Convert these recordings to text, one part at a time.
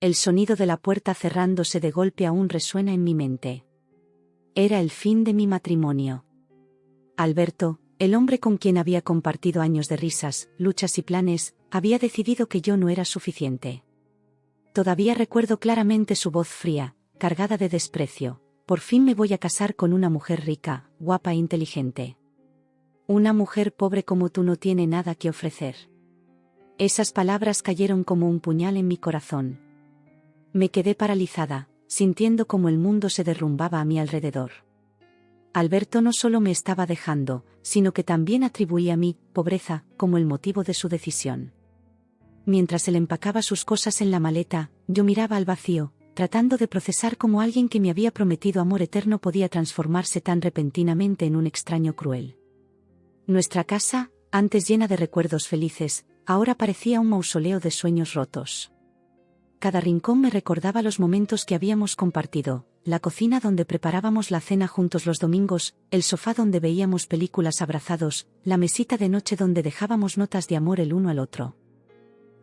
El sonido de la puerta cerrándose de golpe aún resuena en mi mente. Era el fin de mi matrimonio. Alberto, el hombre con quien había compartido años de risas, luchas y planes, había decidido que yo no era suficiente. Todavía recuerdo claramente su voz fría, cargada de desprecio. Por fin me voy a casar con una mujer rica, guapa e inteligente. Una mujer pobre como tú no tiene nada que ofrecer. Esas palabras cayeron como un puñal en mi corazón. Me quedé paralizada, sintiendo como el mundo se derrumbaba a mi alrededor. Alberto no solo me estaba dejando, sino que también atribuía mi pobreza como el motivo de su decisión. Mientras él empacaba sus cosas en la maleta, yo miraba al vacío, tratando de procesar cómo alguien que me había prometido amor eterno podía transformarse tan repentinamente en un extraño cruel. Nuestra casa, antes llena de recuerdos felices, ahora parecía un mausoleo de sueños rotos. Cada rincón me recordaba los momentos que habíamos compartido, la cocina donde preparábamos la cena juntos los domingos, el sofá donde veíamos películas abrazados, la mesita de noche donde dejábamos notas de amor el uno al otro.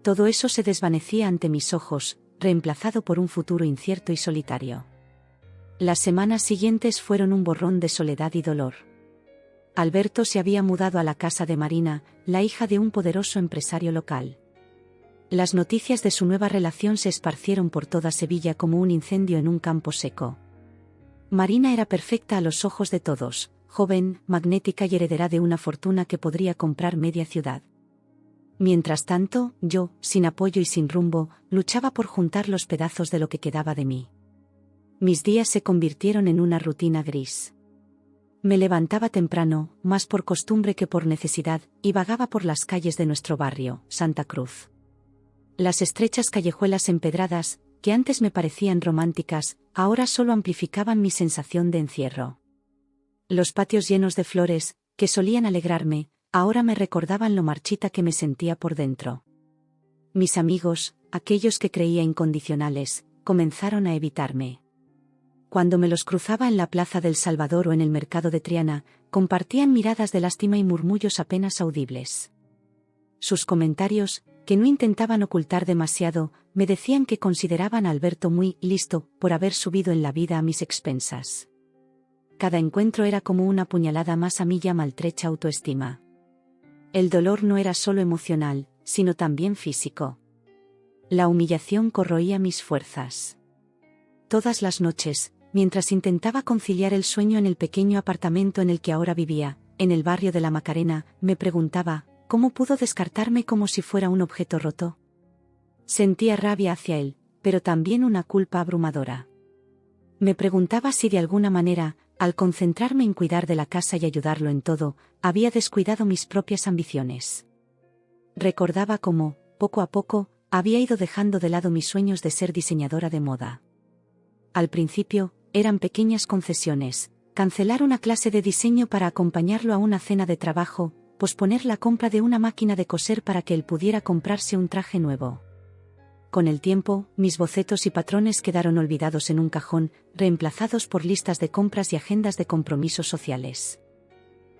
Todo eso se desvanecía ante mis ojos, reemplazado por un futuro incierto y solitario. Las semanas siguientes fueron un borrón de soledad y dolor. Alberto se había mudado a la casa de Marina, la hija de un poderoso empresario local. Las noticias de su nueva relación se esparcieron por toda Sevilla como un incendio en un campo seco. Marina era perfecta a los ojos de todos, joven, magnética y heredera de una fortuna que podría comprar media ciudad. Mientras tanto, yo, sin apoyo y sin rumbo, luchaba por juntar los pedazos de lo que quedaba de mí. Mis días se convirtieron en una rutina gris. Me levantaba temprano, más por costumbre que por necesidad, y vagaba por las calles de nuestro barrio, Santa Cruz. Las estrechas callejuelas empedradas, que antes me parecían románticas, ahora solo amplificaban mi sensación de encierro. Los patios llenos de flores, que solían alegrarme, ahora me recordaban lo marchita que me sentía por dentro. Mis amigos, aquellos que creía incondicionales, comenzaron a evitarme. Cuando me los cruzaba en la Plaza del Salvador o en el mercado de Triana, compartían miradas de lástima y murmullos apenas audibles. Sus comentarios, que no intentaban ocultar demasiado, me decían que consideraban a Alberto muy listo por haber subido en la vida a mis expensas. Cada encuentro era como una puñalada más a mi ya maltrecha autoestima. El dolor no era solo emocional, sino también físico. La humillación corroía mis fuerzas. Todas las noches, mientras intentaba conciliar el sueño en el pequeño apartamento en el que ahora vivía, en el barrio de la Macarena, me preguntaba, ¿cómo pudo descartarme como si fuera un objeto roto? Sentía rabia hacia él, pero también una culpa abrumadora. Me preguntaba si de alguna manera, al concentrarme en cuidar de la casa y ayudarlo en todo, había descuidado mis propias ambiciones. Recordaba cómo, poco a poco, había ido dejando de lado mis sueños de ser diseñadora de moda. Al principio, eran pequeñas concesiones, cancelar una clase de diseño para acompañarlo a una cena de trabajo, posponer la compra de una máquina de coser para que él pudiera comprarse un traje nuevo. Con el tiempo, mis bocetos y patrones quedaron olvidados en un cajón, reemplazados por listas de compras y agendas de compromisos sociales.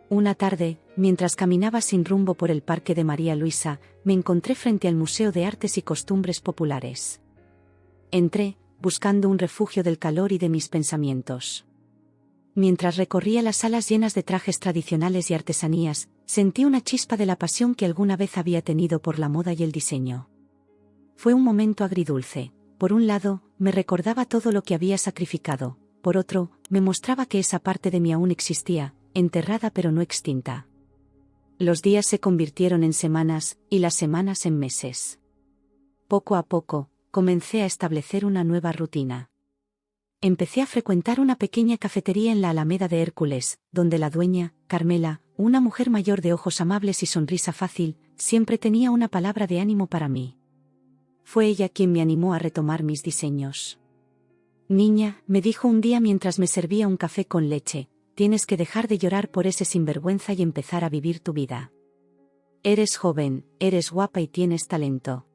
Una tarde, mientras caminaba sin rumbo por el Parque de María Luisa, me encontré frente al Museo de Artes y Costumbres Populares. Entré, buscando un refugio del calor y de mis pensamientos. Mientras recorría las salas llenas de trajes tradicionales y artesanías, sentí una chispa de la pasión que alguna vez había tenido por la moda y el diseño. Fue un momento agridulce. Por un lado, me recordaba todo lo que había sacrificado, por otro, me mostraba que esa parte de mí aún existía, enterrada pero no extinta. Los días se convirtieron en semanas, y las semanas en meses. Poco a poco, comencé a establecer una nueva rutina. Empecé a frecuentar una pequeña cafetería en la Alameda de Hércules, donde la dueña, Carmela, una mujer mayor de ojos amables y sonrisa fácil, siempre tenía una palabra de ánimo para mí. Fue ella quien me animó a retomar mis diseños. Niña, me dijo un día mientras me servía un café con leche, tienes que dejar de llorar por ese sinvergüenza y empezar a vivir tu vida. Eres joven, eres guapa y tienes talento.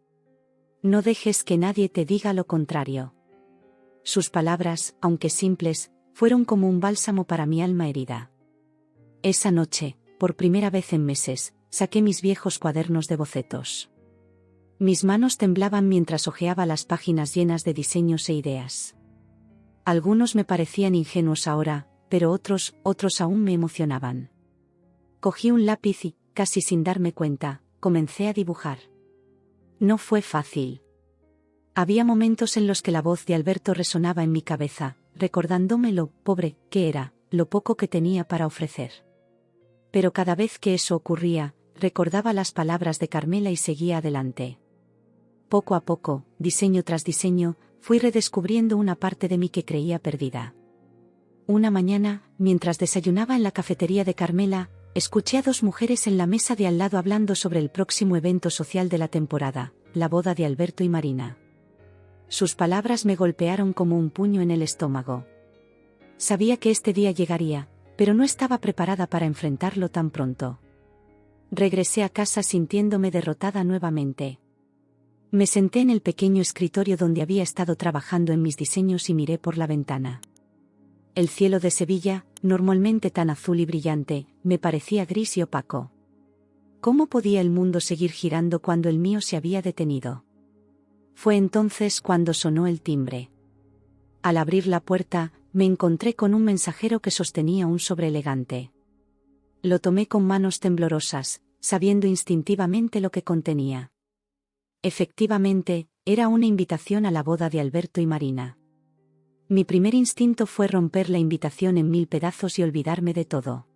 No dejes que nadie te diga lo contrario. Sus palabras, aunque simples, fueron como un bálsamo para mi alma herida. Esa noche, por primera vez en meses, saqué mis viejos cuadernos de bocetos. Mis manos temblaban mientras hojeaba las páginas llenas de diseños e ideas. Algunos me parecían ingenuos ahora, pero otros aún me emocionaban. Cogí un lápiz y, casi sin darme cuenta, comencé a dibujar. No fue fácil. Había momentos en los que la voz de Alberto resonaba en mi cabeza, recordándome lo pobre que era, lo poco que tenía para ofrecer. Pero cada vez que eso ocurría, recordaba las palabras de Carmela y seguía adelante. Poco a poco, diseño tras diseño, fui redescubriendo una parte de mí que creía perdida. Una mañana, mientras desayunaba en la cafetería de Carmela, escuché a dos mujeres en la mesa de al lado hablando sobre el próximo evento social de la temporada, la boda de Alberto y Marina. Sus palabras me golpearon como un puño en el estómago. Sabía que este día llegaría, pero no estaba preparada para enfrentarlo tan pronto. Regresé a casa sintiéndome derrotada nuevamente. Me senté en el pequeño escritorio donde había estado trabajando en mis diseños y miré por la ventana. El cielo de Sevilla, normalmente tan azul y brillante, me parecía gris y opaco. ¿Cómo podía el mundo seguir girando cuando el mío se había detenido? Fue entonces cuando sonó el timbre. Al abrir la puerta, me encontré con un mensajero que sostenía un sobre elegante. Lo tomé con manos temblorosas, sabiendo instintivamente lo que contenía. Efectivamente, era una invitación a la boda de Alberto y Marina. Mi primer instinto fue romper la invitación en 1000 pedazos y olvidarme de todo.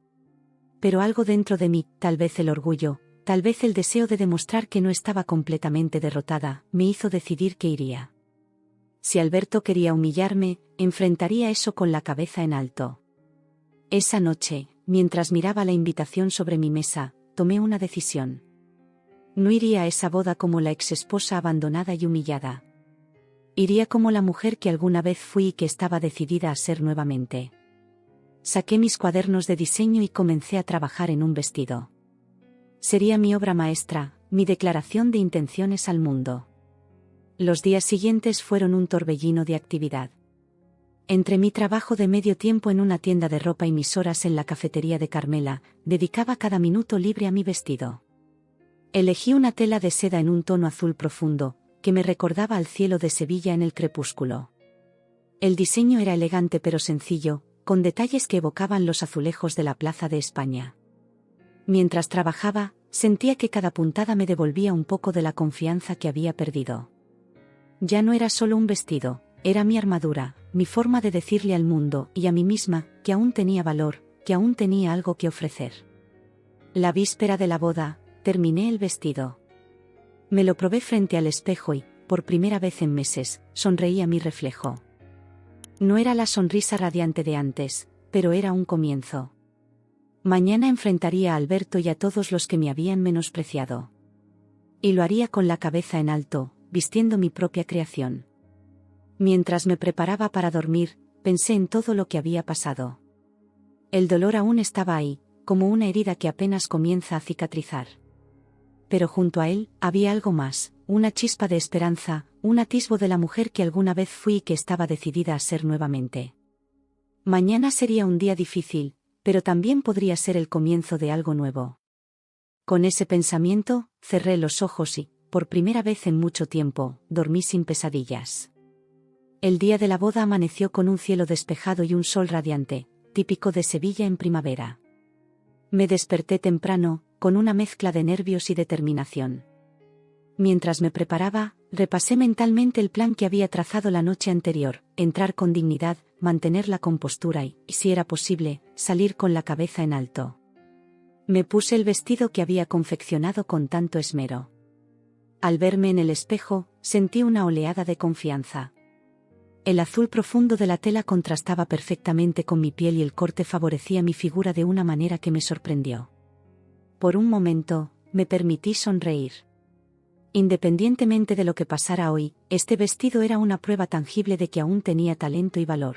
Pero algo dentro de mí, tal vez el orgullo, tal vez el deseo de demostrar que no estaba completamente derrotada, me hizo decidir que iría. Si Alberto quería humillarme, enfrentaría eso con la cabeza en alto. Esa noche, mientras miraba la invitación sobre mi mesa, tomé una decisión. No iría a esa boda como la exesposa abandonada y humillada. Iría como la mujer que alguna vez fui y que estaba decidida a ser nuevamente. Saqué mis cuadernos de diseño y comencé a trabajar en un vestido. Sería mi obra maestra, mi declaración de intenciones al mundo. Los días siguientes fueron un torbellino de actividad. Entre mi trabajo de medio tiempo en una tienda de ropa y mis horas en la cafetería de Carmela, dedicaba cada minuto libre a mi vestido. Elegí una tela de seda en un tono azul profundo, que me recordaba al cielo de Sevilla en el crepúsculo. El diseño era elegante pero sencillo, con detalles que evocaban los azulejos de la Plaza de España. Mientras trabajaba, sentía que cada puntada me devolvía un poco de la confianza que había perdido. Ya no era solo un vestido, era mi armadura, mi forma de decirle al mundo y a mí misma que aún tenía valor, que aún tenía algo que ofrecer. La víspera de la boda, terminé el vestido. Me lo probé frente al espejo y, por primera vez en meses, sonreí a mi reflejo. No era la sonrisa radiante de antes, pero era un comienzo. Mañana enfrentaría a Alberto y a todos los que me habían menospreciado. Y lo haría con la cabeza en alto, vistiendo mi propia creación. Mientras me preparaba para dormir, pensé en todo lo que había pasado. El dolor aún estaba ahí, como una herida que apenas comienza a cicatrizar. Pero junto a él, había algo más, una chispa de esperanza, un atisbo de la mujer que alguna vez fui y que estaba decidida a ser nuevamente. Mañana sería un día difícil, pero también podría ser el comienzo de algo nuevo. Con ese pensamiento, cerré los ojos y, por primera vez en mucho tiempo, dormí sin pesadillas. El día de la boda amaneció con un cielo despejado y un sol radiante, típico de Sevilla en primavera. Me desperté temprano, con una mezcla de nervios y determinación. Mientras me preparaba, repasé mentalmente el plan que había trazado la noche anterior: entrar con dignidad, mantener la compostura y, si era posible, salir con la cabeza en alto. Me puse el vestido que había confeccionado con tanto esmero. Al verme en el espejo, sentí una oleada de confianza. El azul profundo de la tela contrastaba perfectamente con mi piel y el corte favorecía mi figura de una manera que me sorprendió. Por un momento, me permití sonreír. Independientemente de lo que pasara hoy, este vestido era una prueba tangible de que aún tenía talento y valor.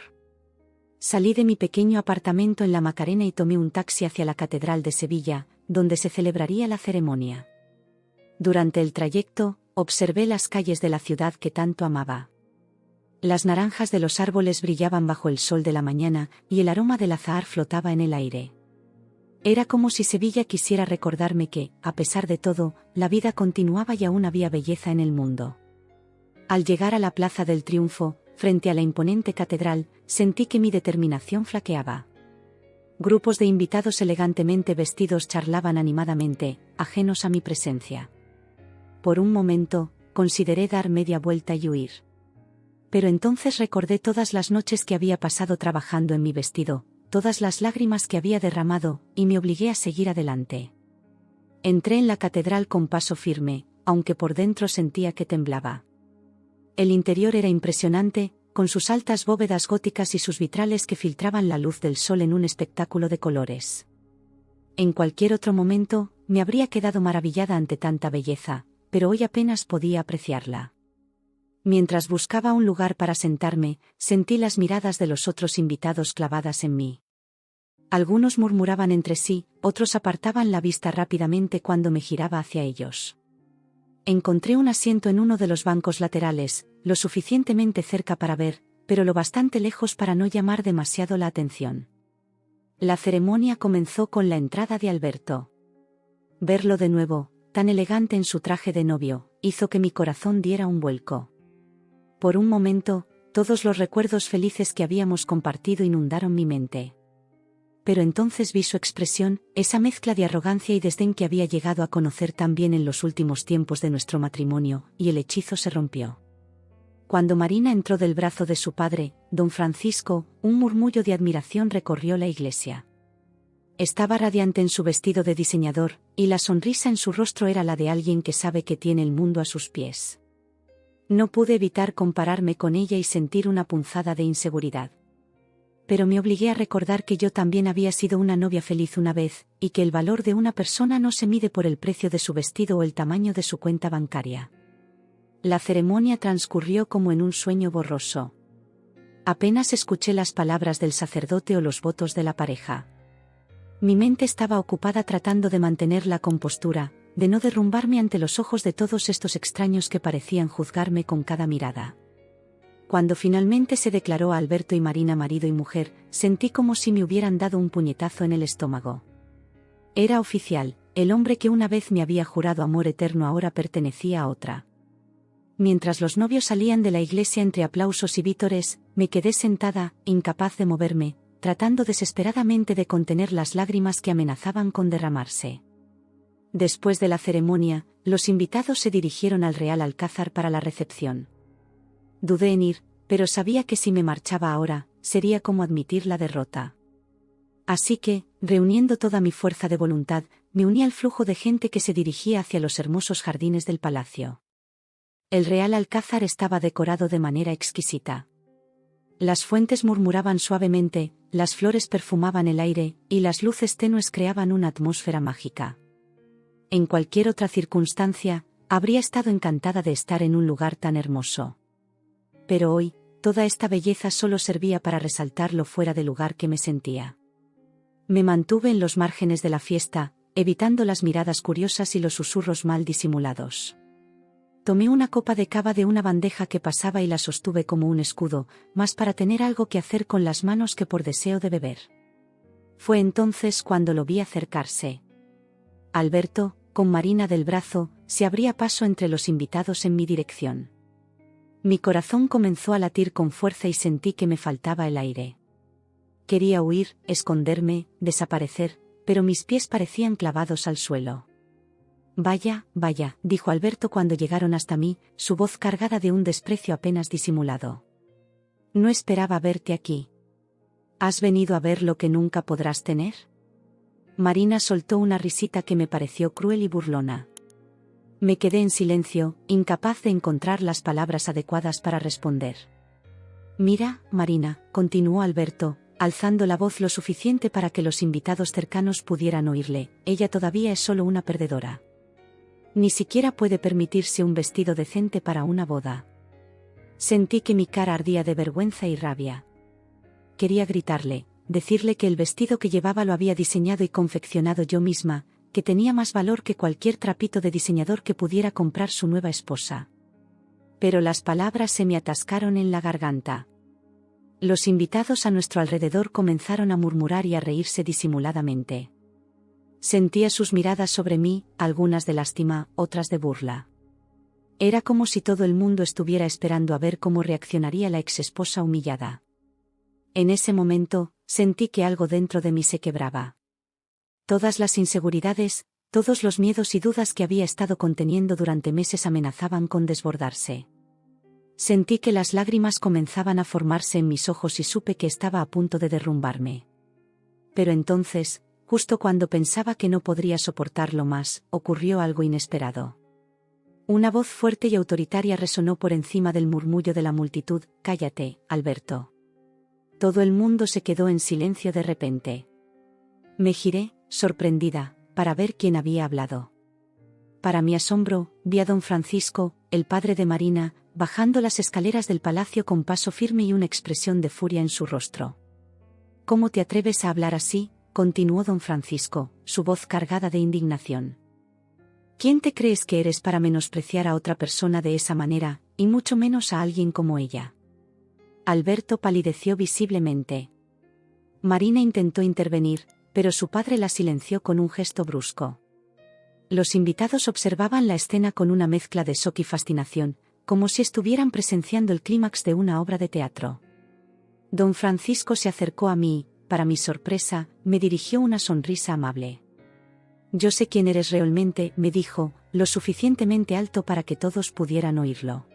Salí de mi pequeño apartamento en la Macarena y tomé un taxi hacia la Catedral de Sevilla, donde se celebraría la ceremonia. Durante el trayecto, observé las calles de la ciudad que tanto amaba. Las naranjas de los árboles brillaban bajo el sol de la mañana, y el aroma del azahar flotaba en el aire. Era como si Sevilla quisiera recordarme que, a pesar de todo, la vida continuaba y aún había belleza en el mundo. Al llegar a la Plaza del Triunfo, frente a la imponente catedral, sentí que mi determinación flaqueaba. Grupos de invitados elegantemente vestidos charlaban animadamente, ajenos a mi presencia. Por un momento, consideré dar media vuelta y huir. Pero entonces recordé todas las noches que había pasado trabajando en mi vestido, todas las lágrimas que había derramado, y me obligué a seguir adelante. Entré en la catedral con paso firme, aunque por dentro sentía que temblaba. El interior era impresionante, con sus altas bóvedas góticas y sus vitrales que filtraban la luz del sol en un espectáculo de colores. En cualquier otro momento, me habría quedado maravillada ante tanta belleza, pero hoy apenas podía apreciarla. Mientras buscaba un lugar para sentarme, sentí las miradas de los otros invitados clavadas en mí. Algunos murmuraban entre sí, otros apartaban la vista rápidamente cuando me giraba hacia ellos. Encontré un asiento en uno de los bancos laterales, lo suficientemente cerca para ver, pero lo bastante lejos para no llamar demasiado la atención. La ceremonia comenzó con la entrada de Alberto. Verlo de nuevo, tan elegante en su traje de novio, hizo que mi corazón diera un vuelco. Por un momento, todos los recuerdos felices que habíamos compartido inundaron mi mente. Pero entonces vi su expresión, esa mezcla de arrogancia y desdén que había llegado a conocer tan bien en los últimos tiempos de nuestro matrimonio, y el hechizo se rompió. Cuando Marina entró del brazo de su padre, don Francisco, un murmullo de admiración recorrió la iglesia. Estaba radiante en su vestido de diseñador, y la sonrisa en su rostro era la de alguien que sabe que tiene el mundo a sus pies. No pude evitar compararme con ella y sentir una punzada de inseguridad. Pero me obligué a recordar que yo también había sido una novia feliz una vez, y que el valor de una persona no se mide por el precio de su vestido o el tamaño de su cuenta bancaria. La ceremonia transcurrió como en un sueño borroso. Apenas escuché las palabras del sacerdote o los votos de la pareja. Mi mente estaba ocupada tratando de mantener la compostura, de no derrumbarme ante los ojos de todos estos extraños que parecían juzgarme con cada mirada. Cuando finalmente se declaró a Alberto y Marina marido y mujer, sentí como si me hubieran dado un puñetazo en el estómago. Era oficial, el hombre que una vez me había jurado amor eterno ahora pertenecía a otra. Mientras los novios salían de la iglesia entre aplausos y vítores, me quedé sentada, incapaz de moverme, tratando desesperadamente de contener las lágrimas que amenazaban con derramarse. Después de la ceremonia, los invitados se dirigieron al Real Alcázar para la recepción. Dudé en ir, pero sabía que si me marchaba ahora, sería como admitir la derrota. Así que, reuniendo toda mi fuerza de voluntad, me uní al flujo de gente que se dirigía hacia los hermosos jardines del palacio. El Real Alcázar estaba decorado de manera exquisita. Las fuentes murmuraban suavemente, las flores perfumaban el aire, y las luces tenues creaban una atmósfera mágica. En cualquier otra circunstancia, habría estado encantada de estar en un lugar tan hermoso. Pero hoy, toda esta belleza solo servía para resaltar lo fuera de lugar que me sentía. Me mantuve en los márgenes de la fiesta, evitando las miradas curiosas y los susurros mal disimulados. Tomé una copa de cava de una bandeja que pasaba y la sostuve como un escudo, más para tener algo que hacer con las manos que por deseo de beber. Fue entonces cuando lo vi acercarse. Alberto, con Marina del brazo, se abría paso entre los invitados en mi dirección. Mi corazón comenzó a latir con fuerza y sentí que me faltaba el aire. Quería huir, esconderme, desaparecer, pero mis pies parecían clavados al suelo. Vaya, vaya, dijo Alberto cuando llegaron hasta mí, su voz cargada de un desprecio apenas disimulado. No esperaba verte aquí. ¿Has venido a ver lo que nunca podrás tener? Marina soltó una risita que me pareció cruel y burlona. Me quedé en silencio, incapaz de encontrar las palabras adecuadas para responder. Mira, Marina, continuó Alberto, alzando la voz lo suficiente para que los invitados cercanos pudieran oírle, ella todavía es solo una perdedora. Ni siquiera puede permitirse un vestido decente para una boda. Sentí que mi cara ardía de vergüenza y rabia. Quería gritarle, decirle que el vestido que llevaba lo había diseñado y confeccionado yo misma, que tenía más valor que cualquier trapito de diseñador que pudiera comprar su nueva esposa. Pero las palabras se me atascaron en la garganta. Los invitados a nuestro alrededor comenzaron a murmurar y a reírse disimuladamente. Sentía sus miradas sobre mí, algunas de lástima, otras de burla. Era como si todo el mundo estuviera esperando a ver cómo reaccionaría la exesposa humillada. En ese momento, sentí que algo dentro de mí se quebraba. Todas las inseguridades, todos los miedos y dudas que había estado conteniendo durante meses amenazaban con desbordarse. Sentí que las lágrimas comenzaban a formarse en mis ojos y supe que estaba a punto de derrumbarme. Pero entonces, justo cuando pensaba que no podría soportarlo más, ocurrió algo inesperado. Una voz fuerte y autoritaria resonó por encima del murmullo de la multitud: «Cállate, Alberto». Todo el mundo se quedó en silencio de repente. Me giré, sorprendida, para ver quién había hablado. Para mi asombro, vi a don Francisco, el padre de Marina, bajando las escaleras del palacio con paso firme y una expresión de furia en su rostro. «¿Cómo te atreves a hablar así?», continuó don Francisco, su voz cargada de indignación. «¿Quién te crees que eres para menospreciar a otra persona de esa manera, y mucho menos a alguien como ella?». Alberto palideció visiblemente. Marina intentó intervenir, pero su padre la silenció con un gesto brusco. Los invitados observaban la escena con una mezcla de shock y fascinación, como si estuvieran presenciando el clímax de una obra de teatro. Don Francisco se acercó a mí y, para mi sorpresa, me dirigió una sonrisa amable. «Yo sé quién eres realmente», me dijo, lo suficientemente alto para que todos pudieran oírlo.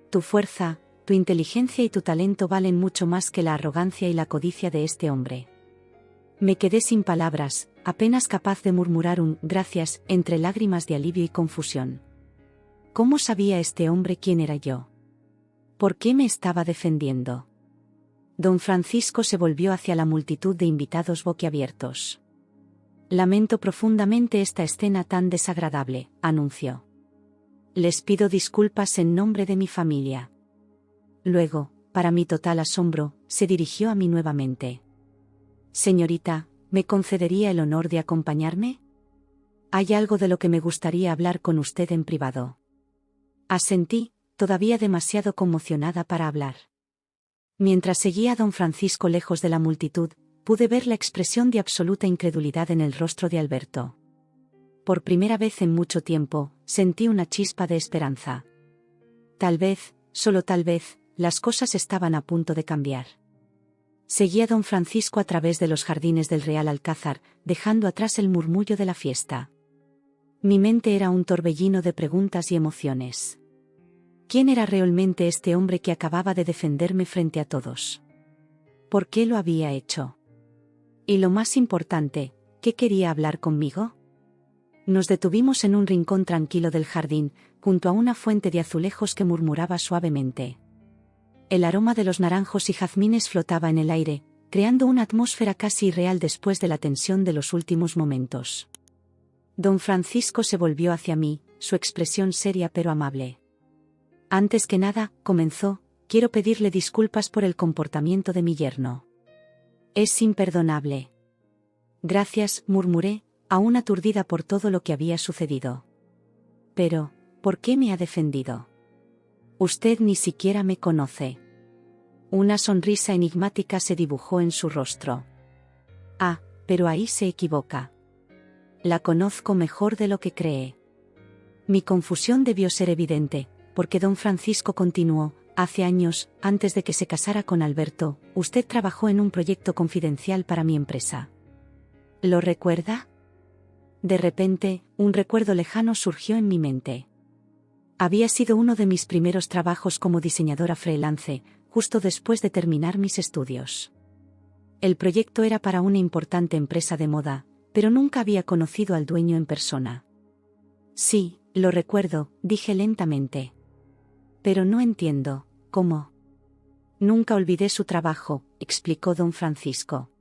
«Tu fuerza, tu inteligencia y tu talento valen mucho más que la arrogancia y la codicia de este hombre». Me quedé sin palabras, apenas capaz de murmurar un «gracias» entre lágrimas de alivio y confusión. ¿Cómo sabía este hombre quién era yo? ¿Por qué me estaba defendiendo? Don Francisco se volvió hacia la multitud de invitados boquiabiertos. «Lamento profundamente esta escena tan desagradable», anunció. «Les pido disculpas en nombre de mi familia». Luego, para mi total asombro, se dirigió a mí nuevamente. «Señorita, ¿me concedería el honor de acompañarme? Hay algo de lo que me gustaría hablar con usted en privado». Asentí, todavía demasiado conmocionada para hablar. Mientras seguía a don Francisco lejos de la multitud, pude ver la expresión de absoluta incredulidad en el rostro de Alberto. Por primera vez en mucho tiempo, sentí una chispa de esperanza. Tal vez, solo tal vez, las cosas estaban a punto de cambiar. Seguí a don Francisco a través de los jardines del Real Alcázar, dejando atrás el murmullo de la fiesta. Mi mente era un torbellino de preguntas y emociones. ¿Quién era realmente este hombre que acababa de defenderme frente a todos? ¿Por qué lo había hecho? Y lo más importante, ¿qué quería hablar conmigo? Nos detuvimos en un rincón tranquilo del jardín, junto a una fuente de azulejos que murmuraba suavemente. El aroma de los naranjos y jazmines flotaba en el aire, creando una atmósfera casi irreal después de la tensión de los últimos momentos. Don Francisco se volvió hacia mí, su expresión seria pero amable. «Antes que nada», comenzó, «quiero pedirle disculpas por el comportamiento de mi yerno. Es imperdonable». «Gracias», murmuré, aún aturdida por todo lo que había sucedido. «Pero, ¿por qué me ha defendido? Usted ni siquiera me conoce». Una sonrisa enigmática se dibujó en su rostro. «Ah, pero ahí se equivoca. La conozco mejor de lo que cree». Mi confusión debió ser evidente, porque don Francisco continuó: «Hace años, antes de que se casara con Alberto, usted trabajó en un proyecto confidencial para mi empresa. ¿Lo recuerda?». De repente, un recuerdo lejano surgió en mi mente. Había sido uno de mis primeros trabajos como diseñadora freelance, justo después de terminar mis estudios. El proyecto era para una importante empresa de moda, pero nunca había conocido al dueño en persona. «Sí, lo recuerdo», dije lentamente. «Pero no entiendo, ¿cómo?». «Nunca olvidé su trabajo», explicó don Francisco.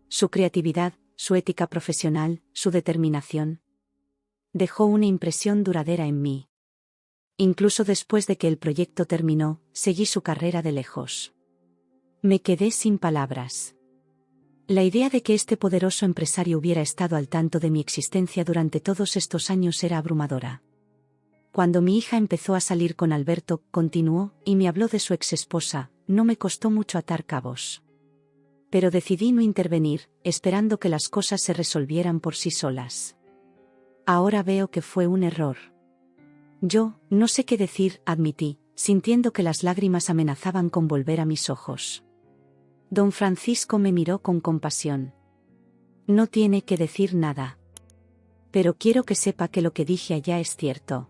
«Su creatividad, su ética profesional, su determinación. Dejó una impresión duradera en mí. Incluso después de que el proyecto terminó, seguí su carrera de lejos». Me quedé sin palabras. La idea de que este poderoso empresario hubiera estado al tanto de mi existencia durante todos estos años era abrumadora. «Cuando mi hija empezó a salir con Alberto», continuó, «y me habló de su exesposa, no me costó mucho atar cabos. Pero decidí no intervenir, esperando que las cosas se resolvieran por sí solas. Ahora veo que fue un error. Yo, no sé qué decir, admití, sintiendo que las lágrimas amenazaban con volver a mis ojos. Don Francisco me miró con compasión. No tiene que decir nada. Pero quiero que sepa que lo que dije allá es cierto.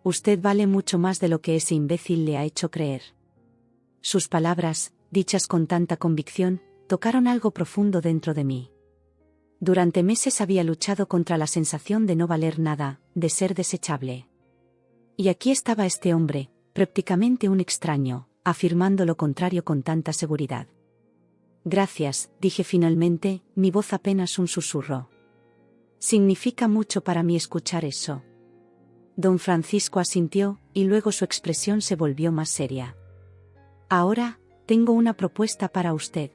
Usted vale mucho más de lo que ese imbécil le ha hecho creer. Sus palabras, dichas con tanta convicción, tocaron algo profundo dentro de mí. Durante meses había luchado contra la sensación de no valer nada, de ser desechable. Y aquí estaba este hombre, prácticamente un extraño, afirmando lo contrario con tanta seguridad. Gracias, dije finalmente, mi voz apenas un susurro. Significa mucho para mí escuchar eso. Don Francisco asintió, y luego su expresión se volvió más seria. Ahora, tengo una propuesta para usted.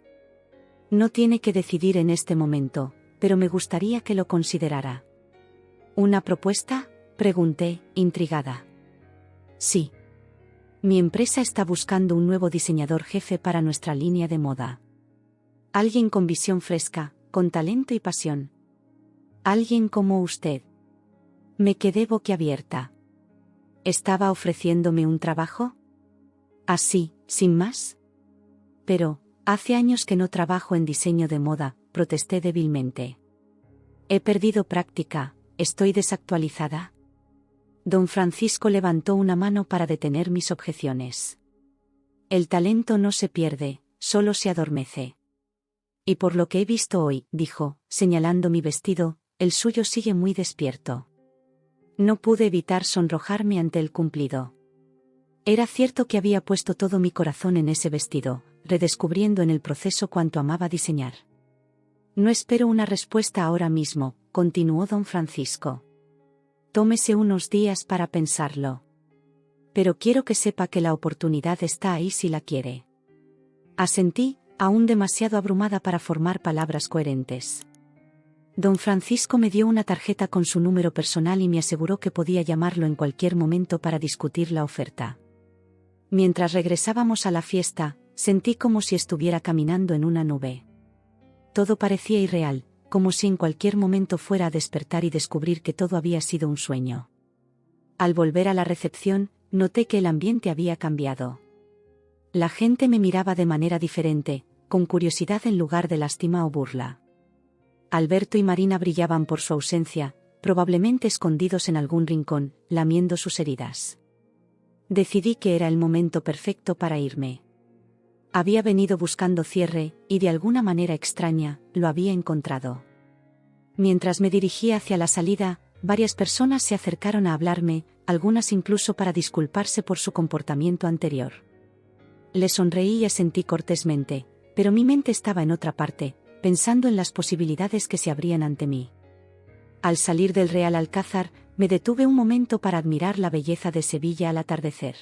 No tiene que decidir en este momento, pero me gustaría que lo considerara. ¿Una propuesta?, pregunté, intrigada. Sí. Mi empresa está buscando un nuevo diseñador jefe para nuestra línea de moda. Alguien con visión fresca, con talento y pasión. Alguien como usted. Me quedé boquiabierta. ¿Estaba ofreciéndome un trabajo? Así, sin más. Pero, hace años que no trabajo en diseño de moda, protesté débilmente. He perdido práctica, estoy desactualizada. Don Francisco levantó una mano para detener mis objeciones. El talento no se pierde, solo se adormece. Y por lo que he visto hoy, dijo, señalando mi vestido, el suyo sigue muy despierto. No pude evitar sonrojarme ante el cumplido. Era cierto que había puesto todo mi corazón en ese vestido, redescubriendo en el proceso cuánto amaba diseñar. No espero una respuesta ahora mismo, continuó don Francisco. Tómese unos días para pensarlo. Pero quiero que sepa que la oportunidad está ahí si la quiere. Asentí, aún demasiado abrumada para formar palabras coherentes. Don Francisco me dio una tarjeta con su número personal y me aseguró que podía llamarlo en cualquier momento para discutir la oferta. Mientras regresábamos a la fiesta, sentí como si estuviera caminando en una nube. Todo parecía irreal, como si en cualquier momento fuera a despertar y descubrir que todo había sido un sueño. Al volver a la recepción, noté que el ambiente había cambiado. La gente me miraba de manera diferente, con curiosidad en lugar de lástima o burla. Alberto y Marina brillaban por su ausencia, probablemente escondidos en algún rincón, lamiendo sus heridas. Decidí que era el momento perfecto para irme. Había venido buscando cierre, y de alguna manera extraña, lo había encontrado. Mientras me dirigía hacia la salida, varias personas se acercaron a hablarme, algunas incluso para disculparse por su comportamiento anterior. Le sonreí y asentí cortésmente, pero mi mente estaba en otra parte, pensando en las posibilidades que se abrían ante mí. Al salir del Real Alcázar, me detuve un momento para admirar la belleza de Sevilla al atardecer.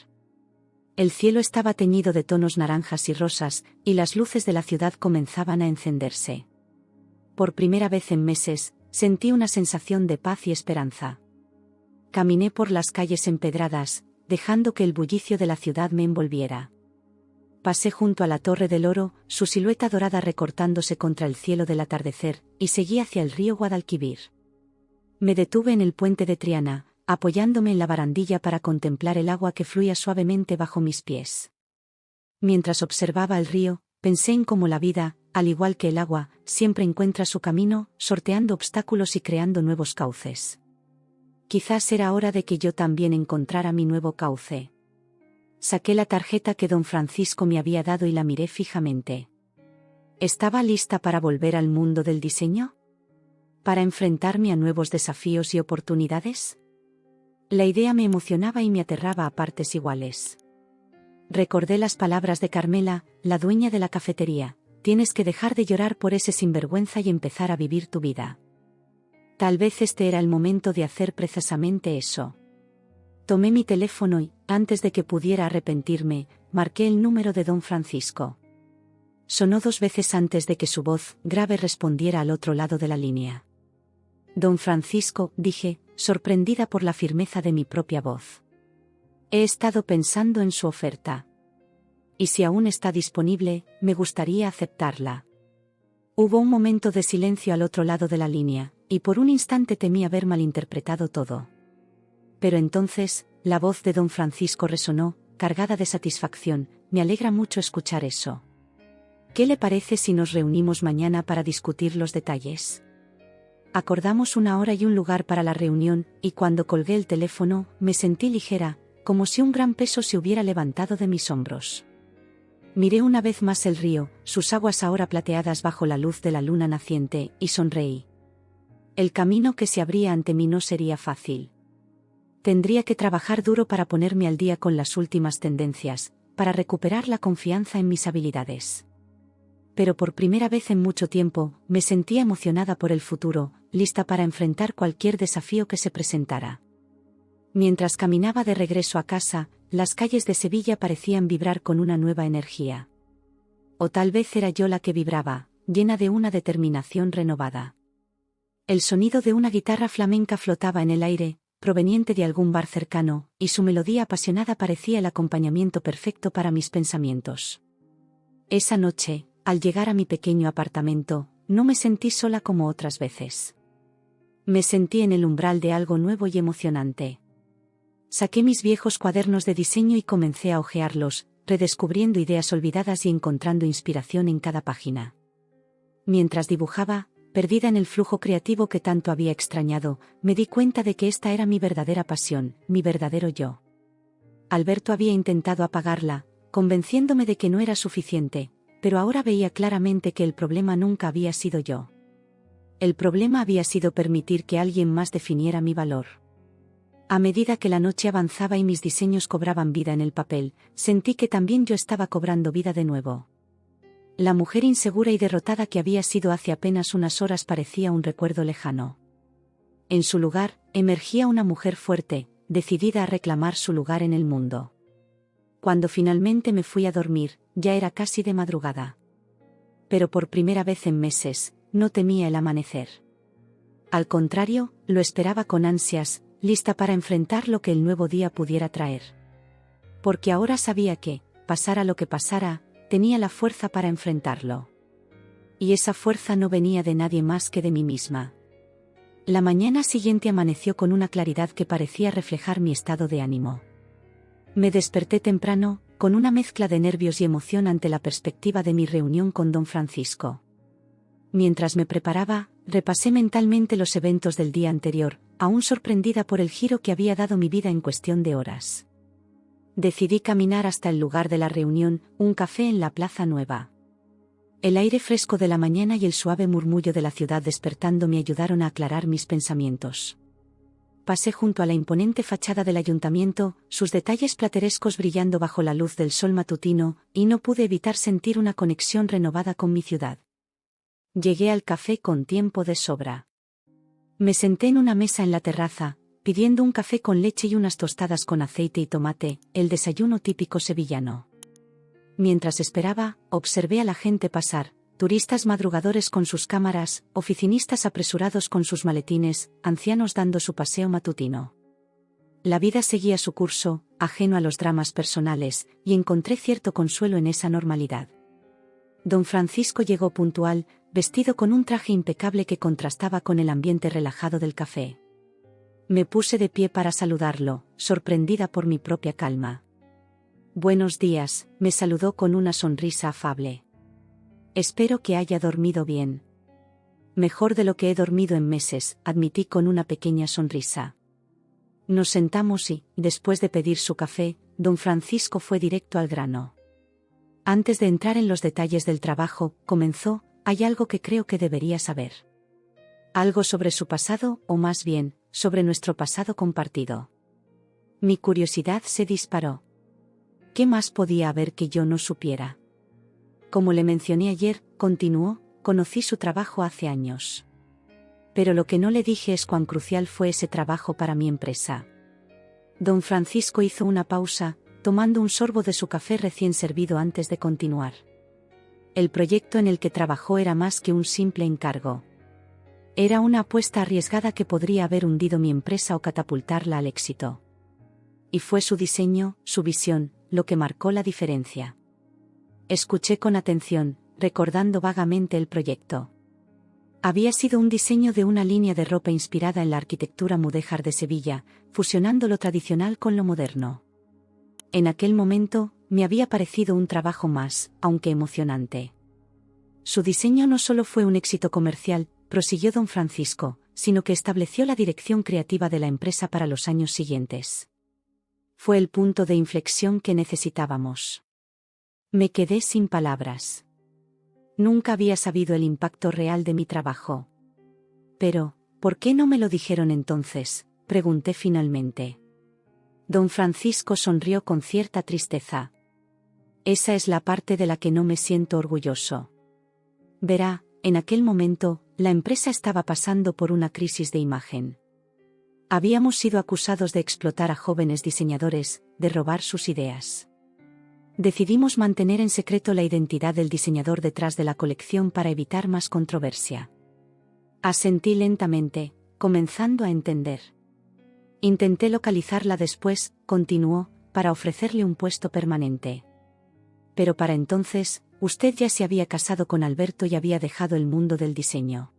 El cielo estaba teñido de tonos naranjas y rosas, y las luces de la ciudad comenzaban a encenderse. Por primera vez en meses, sentí una sensación de paz y esperanza. Caminé por las calles empedradas, dejando que el bullicio de la ciudad me envolviera. Pasé junto a la Torre del Oro, su silueta dorada recortándose contra el cielo del atardecer, y seguí hacia el río Guadalquivir. Me detuve en el puente de Triana, apoyándome en la barandilla para contemplar el agua que fluía suavemente bajo mis pies. Mientras observaba el río, pensé en cómo la vida, al igual que el agua, siempre encuentra su camino, sorteando obstáculos y creando nuevos cauces. Quizás era hora de que yo también encontrara mi nuevo cauce. Saqué la tarjeta que don Francisco me había dado y la miré fijamente. ¿Estaba lista para volver al mundo del diseño? ¿Para enfrentarme a nuevos desafíos y oportunidades? La idea me emocionaba y me aterraba a partes iguales. Recordé las palabras de Carmela, la dueña de la cafetería: tienes que dejar de llorar por ese sinvergüenza y empezar a vivir tu vida. Tal vez este era el momento de hacer precisamente eso. Tomé mi teléfono y, antes de que pudiera arrepentirme, marqué el número de don Francisco. Sonó 2 veces antes de que su voz grave respondiera al otro lado de la línea. Don Francisco, dije, sorprendida por la firmeza de mi propia voz. He estado pensando en su oferta. Y si aún está disponible, me gustaría aceptarla. Hubo un momento de silencio al otro lado de la línea, y por un instante temí haber malinterpretado todo. Pero entonces, la voz de don Francisco resonó, cargada de satisfacción. Me alegra mucho escuchar eso. ¿Qué le parece si nos reunimos mañana para discutir los detalles? Acordamos una hora y un lugar para la reunión, y cuando colgué el teléfono, me sentí ligera, como si un gran peso se hubiera levantado de mis hombros. Miré una vez más el río, sus aguas ahora plateadas bajo la luz de la luna naciente, y sonreí. El camino que se abría ante mí no sería fácil. Tendría que trabajar duro para ponerme al día con las últimas tendencias, para recuperar la confianza en mis habilidades. Pero por primera vez en mucho tiempo, me sentía emocionada por el futuro, lista para enfrentar cualquier desafío que se presentara. Mientras caminaba de regreso a casa, las calles de Sevilla parecían vibrar con una nueva energía. O tal vez era yo la que vibraba, llena de una determinación renovada. El sonido de una guitarra flamenca flotaba en el aire, proveniente de algún bar cercano, y su melodía apasionada parecía el acompañamiento perfecto para mis pensamientos. Esa noche, al llegar a mi pequeño apartamento, no me sentí sola como otras veces. Me sentí en el umbral de algo nuevo y emocionante. Saqué mis viejos cuadernos de diseño y comencé a hojearlos, redescubriendo ideas olvidadas y encontrando inspiración en cada página. Mientras dibujaba, perdida en el flujo creativo que tanto había extrañado, me di cuenta de que esta era mi verdadera pasión, mi verdadero yo. Alberto había intentado apagarla, convenciéndome de que no era suficiente, pero ahora veía claramente que el problema nunca había sido yo. El problema había sido permitir que alguien más definiera mi valor. A medida que la noche avanzaba y mis diseños cobraban vida en el papel, sentí que también yo estaba cobrando vida de nuevo. La mujer insegura y derrotada que había sido hace apenas unas horas parecía un recuerdo lejano. En su lugar, emergía una mujer fuerte, decidida a reclamar su lugar en el mundo. Cuando finalmente me fui a dormir, ya era casi de madrugada. Pero por primera vez en meses, no temía el amanecer. Al contrario, lo esperaba con ansias, lista para enfrentar lo que el nuevo día pudiera traer. Porque ahora sabía que, pasara lo que pasara, tenía la fuerza para enfrentarlo. Y esa fuerza no venía de nadie más que de mí misma. La mañana siguiente amaneció con una claridad que parecía reflejar mi estado de ánimo. Me desperté temprano, con una mezcla de nervios y emoción ante la perspectiva de mi reunión con don Francisco. Mientras me preparaba, repasé mentalmente los eventos del día anterior, aún sorprendida por el giro que había dado mi vida en cuestión de horas. Decidí caminar hasta el lugar de la reunión, un café en la Plaza Nueva. El aire fresco de la mañana y el suave murmullo de la ciudad despertando me ayudaron a aclarar mis pensamientos. Pasé junto a la imponente fachada del ayuntamiento, sus detalles platerescos brillando bajo la luz del sol matutino, y no pude evitar sentir una conexión renovada con mi ciudad. Llegué al café con tiempo de sobra. Me senté en una mesa en la terraza, pidiendo un café con leche y unas tostadas con aceite y tomate, el desayuno típico sevillano. Mientras esperaba, observé a la gente pasar, turistas madrugadores con sus cámaras, oficinistas apresurados con sus maletines, ancianos dando su paseo matutino. La vida seguía su curso, ajeno a los dramas personales, y encontré cierto consuelo en esa normalidad. Don Francisco llegó puntual, vestido con un traje impecable que contrastaba con el ambiente relajado del café. Me puse de pie para saludarlo, sorprendida por mi propia calma. «Buenos días», me saludó con una sonrisa afable. «Espero que haya dormido bien». «Mejor de lo que he dormido en meses», admití con una pequeña sonrisa. Nos sentamos y, después de pedir su café, don Francisco fue directo al grano. Antes de entrar en los detalles del trabajo, comenzó: «Hay algo que creo que debería saber. Algo sobre su pasado, o más bien, sobre nuestro pasado compartido». Mi curiosidad se disparó. ¿Qué más podía haber que yo no supiera? Como le mencioné ayer, continuó, conocí su trabajo hace años. Pero lo que no le dije es cuán crucial fue ese trabajo para mi empresa. Don Francisco hizo una pausa, tomando un sorbo de su café recién servido antes de continuar. El proyecto en el que trabajó era más que un simple encargo. Era una apuesta arriesgada que podría haber hundido mi empresa o catapultarla al éxito. Y fue su diseño, su visión, lo que marcó la diferencia. Escuché con atención, recordando vagamente el proyecto. Había sido un diseño de una línea de ropa inspirada en la arquitectura mudéjar de Sevilla, fusionando lo tradicional con lo moderno. En aquel momento, me había parecido un trabajo más, aunque emocionante. Su diseño no solo fue un éxito comercial, prosiguió don Francisco, sino que estableció la dirección creativa de la empresa para los años siguientes. Fue el punto de inflexión que necesitábamos. Me quedé sin palabras. Nunca había sabido el impacto real de mi trabajo. Pero, ¿por qué no me lo dijeron entonces?, pregunté finalmente. Don Francisco sonrió con cierta tristeza. Esa es la parte de la que no me siento orgulloso. Verá, en aquel momento, la empresa estaba pasando por una crisis de imagen. Habíamos sido acusados de explotar a jóvenes diseñadores, de robar sus ideas. Decidimos mantener en secreto la identidad del diseñador detrás de la colección para evitar más controversia. Asentí lentamente, comenzando a entender. Intenté localizarla después, continuó, para ofrecerle un puesto permanente. Pero para entonces, usted ya se había casado con Alberto y había dejado el mundo del diseño.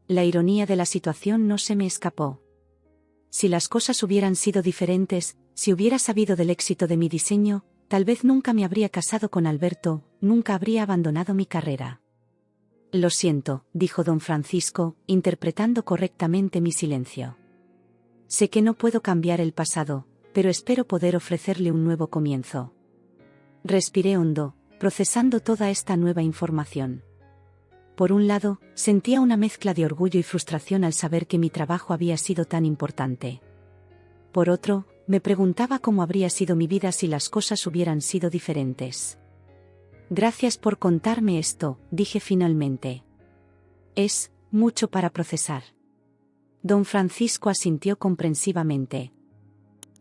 La ironía de la situación no se me escapó. Si las cosas hubieran sido diferentes, si hubiera sabido del éxito de mi diseño, tal vez nunca me habría casado con Alberto, nunca habría abandonado mi carrera. Lo siento, dijo don Francisco, interpretando correctamente mi silencio. Sé que no puedo cambiar el pasado, pero espero poder ofrecerle un nuevo comienzo. Respiré hondo, procesando toda esta nueva información. Por un lado, sentía una mezcla de orgullo y frustración al saber que mi trabajo había sido tan importante. Por otro, me preguntaba cómo habría sido mi vida si las cosas hubieran sido diferentes. Gracias por contarme esto, dije finalmente. Es mucho para procesar. Don Francisco asintió comprensivamente.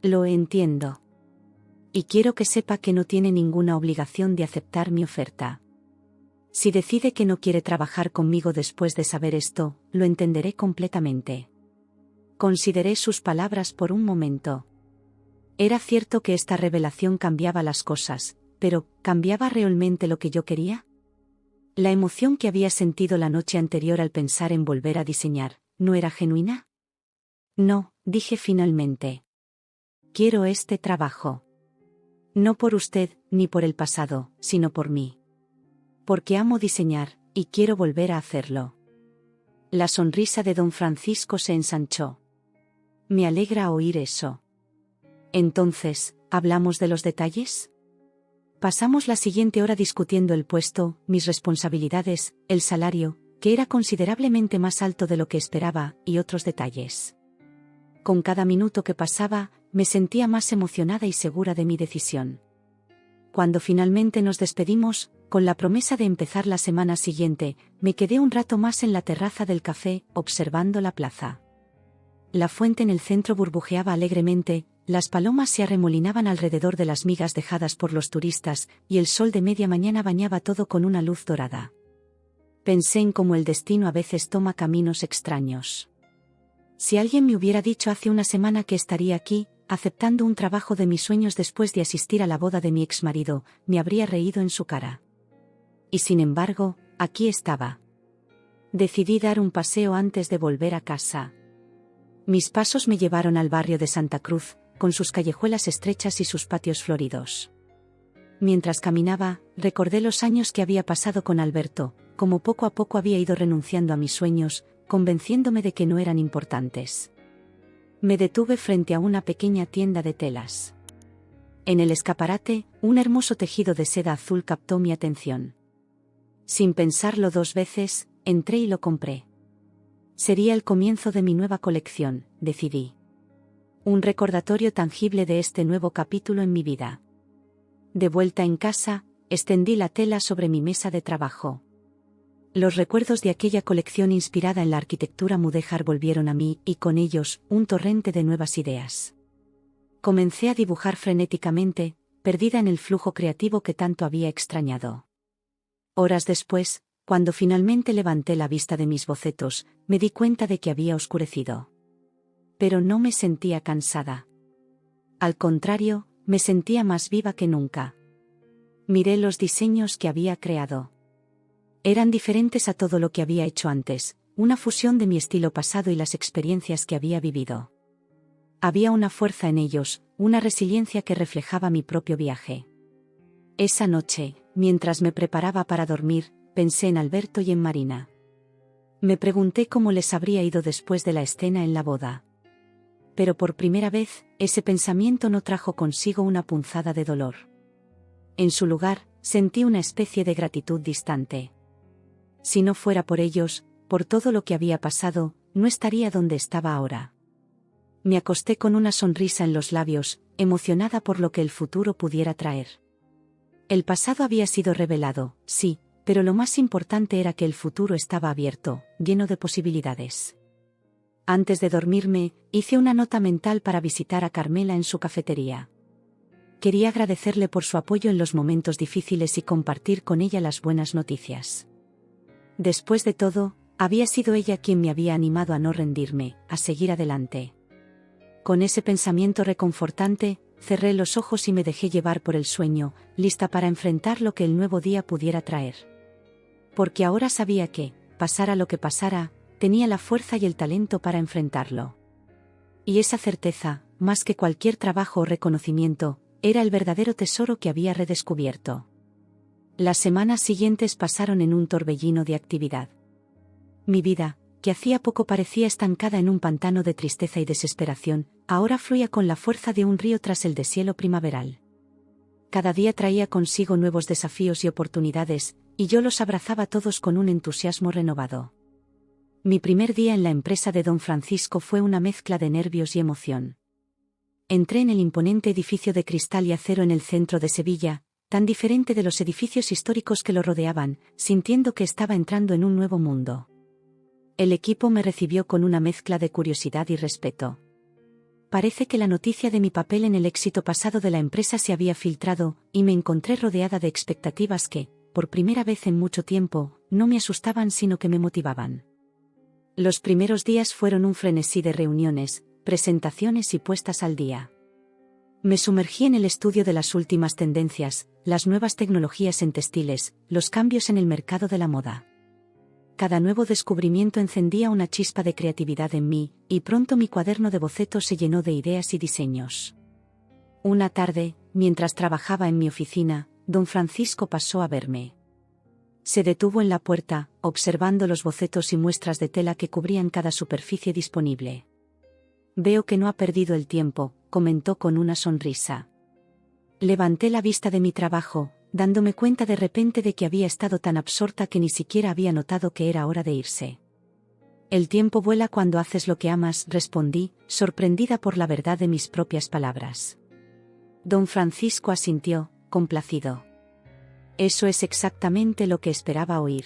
Lo entiendo. Y quiero que sepa que no tiene ninguna obligación de aceptar mi oferta. Si decide que no quiere trabajar conmigo después de saber esto, lo entenderé completamente. Consideré sus palabras por un momento. Era cierto que esta revelación cambiaba las cosas, pero ¿cambiaba realmente lo que yo quería? La emoción que había sentido la noche anterior al pensar en volver a diseñar, ¿no era genuina? No, dije finalmente. Quiero este trabajo. No por usted, ni por el pasado, sino por mí. Porque amo diseñar, y quiero volver a hacerlo. La sonrisa de don Francisco se ensanchó. Me alegra oír eso. Entonces, ¿hablamos de los detalles? Pasamos la siguiente hora discutiendo el puesto, mis responsabilidades, el salario, que era considerablemente más alto de lo que esperaba, y otros detalles. Con cada minuto que pasaba, me sentía más emocionada y segura de mi decisión. Cuando finalmente nos despedimos, con la promesa de empezar la semana siguiente, me quedé un rato más en la terraza del café, observando la plaza. La fuente en el centro burbujeaba alegremente, las palomas se arremolinaban alrededor de las migas dejadas por los turistas, y el sol de media mañana bañaba todo con una luz dorada. Pensé en cómo el destino a veces toma caminos extraños. Si alguien me hubiera dicho hace una semana que estaría aquí, aceptando un trabajo de mis sueños después de asistir a la boda de mi exmarido, me habría reído en su cara. Y sin embargo, aquí estaba. Decidí dar un paseo antes de volver a casa. Mis pasos me llevaron al barrio de Santa Cruz, con sus callejuelas estrechas y sus patios floridos. Mientras caminaba, recordé los años que había pasado con Alberto, como poco a poco había ido renunciando a mis sueños, convenciéndome de que no eran importantes. Me detuve frente a una pequeña tienda de telas. En el escaparate, un hermoso tejido de seda azul captó mi atención. Sin pensarlo dos veces, entré y lo compré. Sería el comienzo de mi nueva colección, decidí. Un recordatorio tangible de este nuevo capítulo en mi vida. De vuelta en casa, extendí la tela sobre mi mesa de trabajo. Los recuerdos de aquella colección inspirada en la arquitectura mudéjar volvieron a mí, y con ellos, un torrente de nuevas ideas. Comencé a dibujar frenéticamente, perdida en el flujo creativo que tanto había extrañado. Horas después, cuando finalmente levanté la vista de mis bocetos, me di cuenta de que había oscurecido. Pero no me sentía cansada. Al contrario, me sentía más viva que nunca. Miré los diseños que había creado. Eran diferentes a todo lo que había hecho antes, una fusión de mi estilo pasado y las experiencias que había vivido. Había una fuerza en ellos, una resiliencia que reflejaba mi propio viaje. Esa noche, mientras me preparaba para dormir, pensé en Alberto y en Marina. Me pregunté cómo les habría ido después de la escena en la boda. Pero por primera vez, ese pensamiento no trajo consigo una punzada de dolor. En su lugar, sentí una especie de gratitud distante. Si no fuera por ellos, por todo lo que había pasado, no estaría donde estaba ahora. Me acosté con una sonrisa en los labios, emocionada por lo que el futuro pudiera traer. El pasado había sido revelado, sí, pero lo más importante era que el futuro estaba abierto, lleno de posibilidades. Antes de dormirme, hice una nota mental para visitar a Carmela en su cafetería. Quería agradecerle por su apoyo en los momentos difíciles y compartir con ella las buenas noticias. Después de todo, había sido ella quien me había animado a no rendirme, a seguir adelante. Con ese pensamiento reconfortante, cerré los ojos y me dejé llevar por el sueño, lista para enfrentar lo que el nuevo día pudiera traer. Porque ahora sabía que, pasara lo que pasara, tenía la fuerza y el talento para enfrentarlo. Y esa certeza, más que cualquier trabajo o reconocimiento, era el verdadero tesoro que había redescubierto. Las semanas siguientes pasaron en un torbellino de actividad. Mi vida, que hacía poco parecía estancada en un pantano de tristeza y desesperación, ahora fluía con la fuerza de un río tras el deshielo primaveral. Cada día traía consigo nuevos desafíos y oportunidades, y yo los abrazaba todos con un entusiasmo renovado. Mi primer día en la empresa de don Francisco fue una mezcla de nervios y emoción. Entré en el imponente edificio de cristal y acero en el centro de Sevilla, tan diferente de los edificios históricos que lo rodeaban, sintiendo que estaba entrando en un nuevo mundo. El equipo me recibió con una mezcla de curiosidad y respeto. Parece que la noticia de mi papel en el éxito pasado de la empresa se había filtrado, y me encontré rodeada de expectativas que, por primera vez en mucho tiempo, no me asustaban sino que me motivaban. Los primeros días fueron un frenesí de reuniones, presentaciones y puestas al día. Me sumergí en el estudio de las últimas tendencias, las nuevas tecnologías en textiles, los cambios en el mercado de la moda. Cada nuevo descubrimiento encendía una chispa de creatividad en mí, y pronto mi cuaderno de bocetos se llenó de ideas y diseños. Una tarde, mientras trabajaba en mi oficina, don Francisco pasó a verme. Se detuvo en la puerta, observando los bocetos y muestras de tela que cubrían cada superficie disponible. «Veo que no ha perdido el tiempo», comentó con una sonrisa. Levanté la vista de mi trabajo, dándome cuenta de repente de que había estado tan absorta que ni siquiera había notado que era hora de irse. «El tiempo vuela cuando haces lo que amas», respondí, sorprendida por la verdad de mis propias palabras. Don Francisco asintió, complacido. «Eso es exactamente lo que esperaba oír.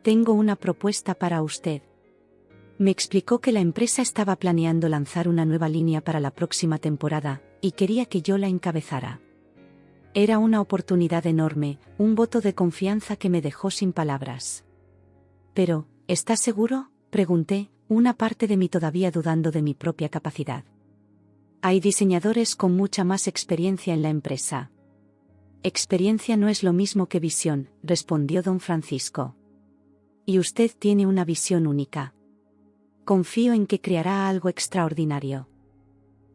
Tengo una propuesta para usted». Me explicó que la empresa estaba planeando lanzar una nueva línea para la próxima temporada, y quería que yo la encabezara. Era una oportunidad enorme, un voto de confianza que me dejó sin palabras. «Pero, ¿estás seguro?», pregunté, una parte de mí todavía dudando de mi propia capacidad. «Hay diseñadores con mucha más experiencia en la empresa». «Experiencia no es lo mismo que visión», respondió don Francisco. «Y usted tiene una visión única. Confío en que creará algo extraordinario».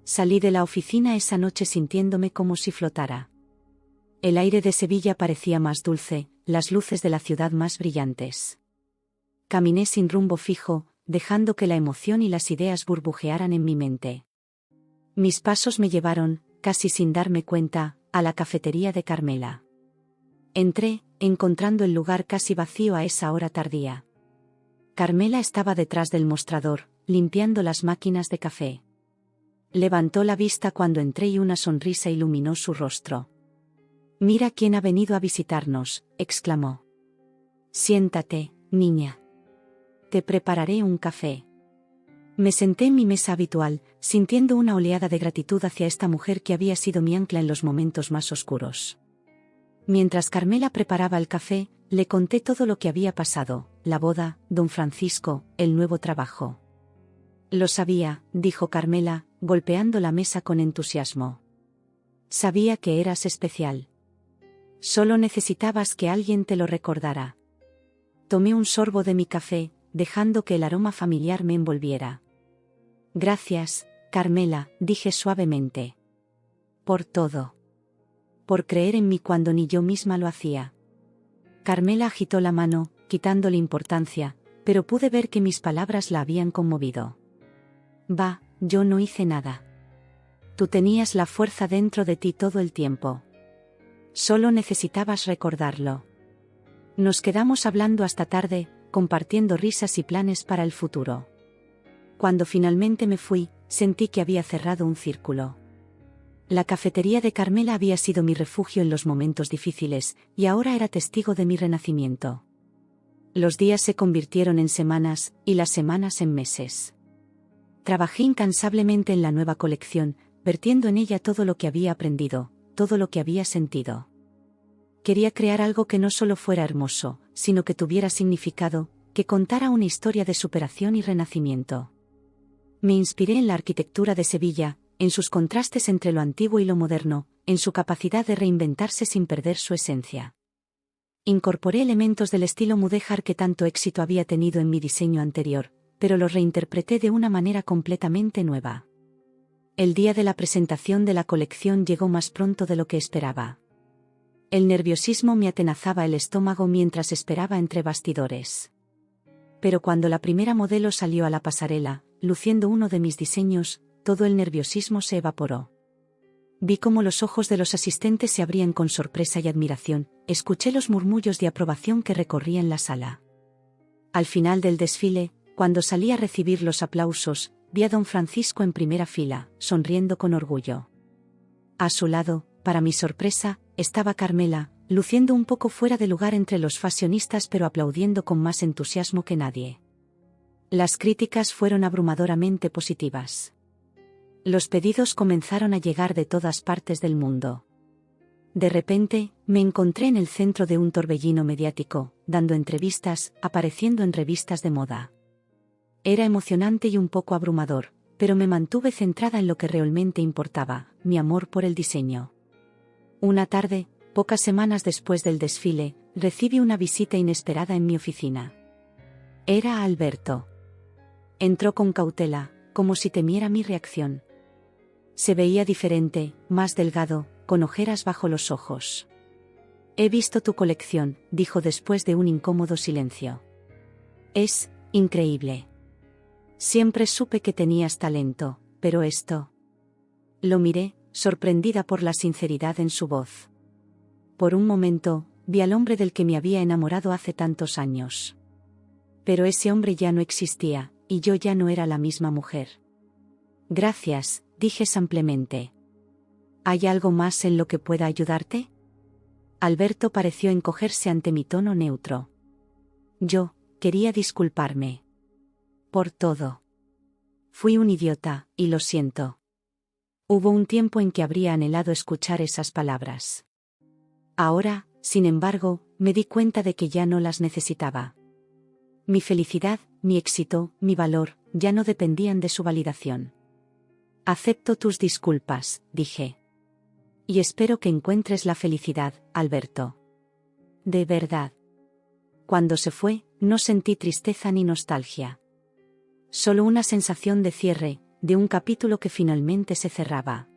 Salí de la oficina esa noche sintiéndome como si flotara. El aire de Sevilla parecía más dulce, las luces de la ciudad más brillantes. Caminé sin rumbo fijo, dejando que la emoción y las ideas burbujearan en mi mente. Mis pasos me llevaron, casi sin darme cuenta, a la cafetería de Carmela. Entré, encontrando el lugar casi vacío a esa hora tardía. Carmela estaba detrás del mostrador, limpiando las máquinas de café. Levantó la vista cuando entré y una sonrisa iluminó su rostro. «Mira quién ha venido a visitarnos», exclamó. «Siéntate, niña. Te prepararé un café». Me senté en mi mesa habitual, sintiendo una oleada de gratitud hacia esta mujer que había sido mi ancla en los momentos más oscuros. Mientras Carmela preparaba el café, le conté todo lo que había pasado, la boda, don Francisco, el nuevo trabajo. «Lo sabía», dijo Carmela, golpeando la mesa con entusiasmo. «Sabía que eras especial. Solo necesitabas que alguien te lo recordara». Tomé un sorbo de mi café, dejando que el aroma familiar me envolviera. Gracias, Carmela, dije suavemente. Por todo. Por creer en mí cuando ni yo misma lo hacía. Carmela agitó la mano, quitándole importancia, pero pude ver que mis palabras la habían conmovido. Va, yo no hice nada. Tú tenías la fuerza dentro de ti todo el tiempo. Solo necesitabas recordarlo. Nos quedamos hablando hasta tarde, compartiendo risas y planes para el futuro. Cuando finalmente me fui, sentí que había cerrado un círculo. La cafetería de Carmela había sido mi refugio en los momentos difíciles, y ahora era testigo de mi renacimiento. Los días se convirtieron en semanas, y las semanas en meses. Trabajé incansablemente en la nueva colección, vertiendo en ella todo lo que había aprendido, todo lo que había sentido. Quería crear algo que no solo fuera hermoso, sino que tuviera significado, que contara una historia de superación y renacimiento. Me inspiré en la arquitectura de Sevilla, en sus contrastes entre lo antiguo y lo moderno, en su capacidad de reinventarse sin perder su esencia. Incorporé elementos del estilo mudéjar que tanto éxito había tenido en mi diseño anterior, pero los reinterpreté de una manera completamente nueva. El día de la presentación de la colección llegó más pronto de lo que esperaba. El nerviosismo me atenazaba el estómago mientras esperaba entre bastidores. Pero cuando la primera modelo salió a la pasarela, luciendo uno de mis diseños, todo el nerviosismo se evaporó. Vi cómo los ojos de los asistentes se abrían con sorpresa y admiración, escuché los murmullos de aprobación que recorrían la sala. Al final del desfile, cuando salí a recibir los aplausos, vi a don Francisco en primera fila, sonriendo con orgullo. A su lado, para mi sorpresa, estaba Carmela, luciendo un poco fuera de lugar entre los fashionistas pero aplaudiendo con más entusiasmo que nadie. Las críticas fueron abrumadoramente positivas. Los pedidos comenzaron a llegar de todas partes del mundo. De repente, me encontré en el centro de un torbellino mediático, dando entrevistas, apareciendo en revistas de moda. Era emocionante y un poco abrumador, pero me mantuve centrada en lo que realmente importaba, mi amor por el diseño. Una tarde, pocas semanas después del desfile, recibí una visita inesperada en mi oficina. Era Alberto. Entró con cautela, como si temiera mi reacción. Se veía diferente, más delgado, con ojeras bajo los ojos. He visto tu colección, dijo después de un incómodo silencio. Es increíble. Siempre supe que tenías talento, pero esto... Lo miré, sorprendida por la sinceridad en su voz. Por un momento, vi al hombre del que me había enamorado hace tantos años. Pero ese hombre ya no existía, y yo ya no era la misma mujer. Gracias, dije simplemente. ¿Hay algo más en lo que pueda ayudarte? Alberto pareció encogerse ante mi tono neutro. Yo quería disculparme. Por todo. Fui un idiota, y lo siento. Hubo un tiempo en que habría anhelado escuchar esas palabras. Ahora, sin embargo, me di cuenta de que ya no las necesitaba. Mi felicidad, mi éxito, mi valor, ya no dependían de su validación. Acepto tus disculpas, dije. Y espero que encuentres la felicidad, Alberto. De verdad. Cuando se fue, no sentí tristeza ni nostalgia. Solo una sensación de cierre, de un capítulo que finalmente se cerraba.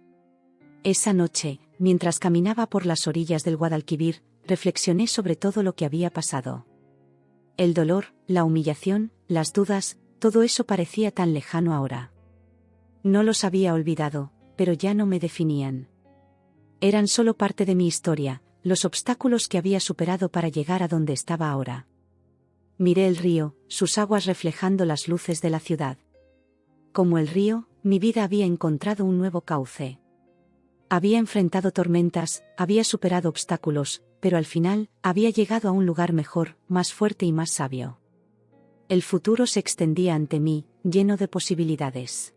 Esa noche, mientras caminaba por las orillas del Guadalquivir, reflexioné sobre todo lo que había pasado. El dolor, la humillación, las dudas, todo eso parecía tan lejano ahora. No los había olvidado, pero ya no me definían. Eran solo parte de mi historia, los obstáculos que había superado para llegar a donde estaba ahora. Miré el río, sus aguas reflejando las luces de la ciudad. Como el río, mi vida había encontrado un nuevo cauce. Había enfrentado tormentas, había superado obstáculos, pero al final, había llegado a un lugar mejor, más fuerte y más sabio. El futuro se extendía ante mí, lleno de posibilidades.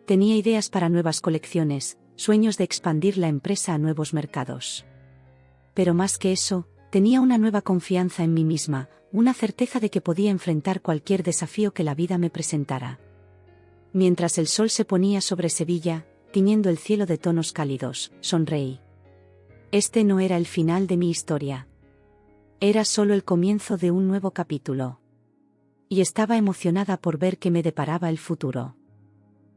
Tenía ideas para nuevas colecciones, sueños de expandir la empresa a nuevos mercados. Pero más que eso, tenía una nueva confianza en mí misma, una certeza de que podía enfrentar cualquier desafío que la vida me presentara. Mientras el sol se ponía sobre Sevilla, tiñendo el cielo de tonos cálidos, sonreí. Este no era el final de mi historia. Era solo el comienzo de un nuevo capítulo. Y estaba emocionada por ver qué me deparaba el futuro.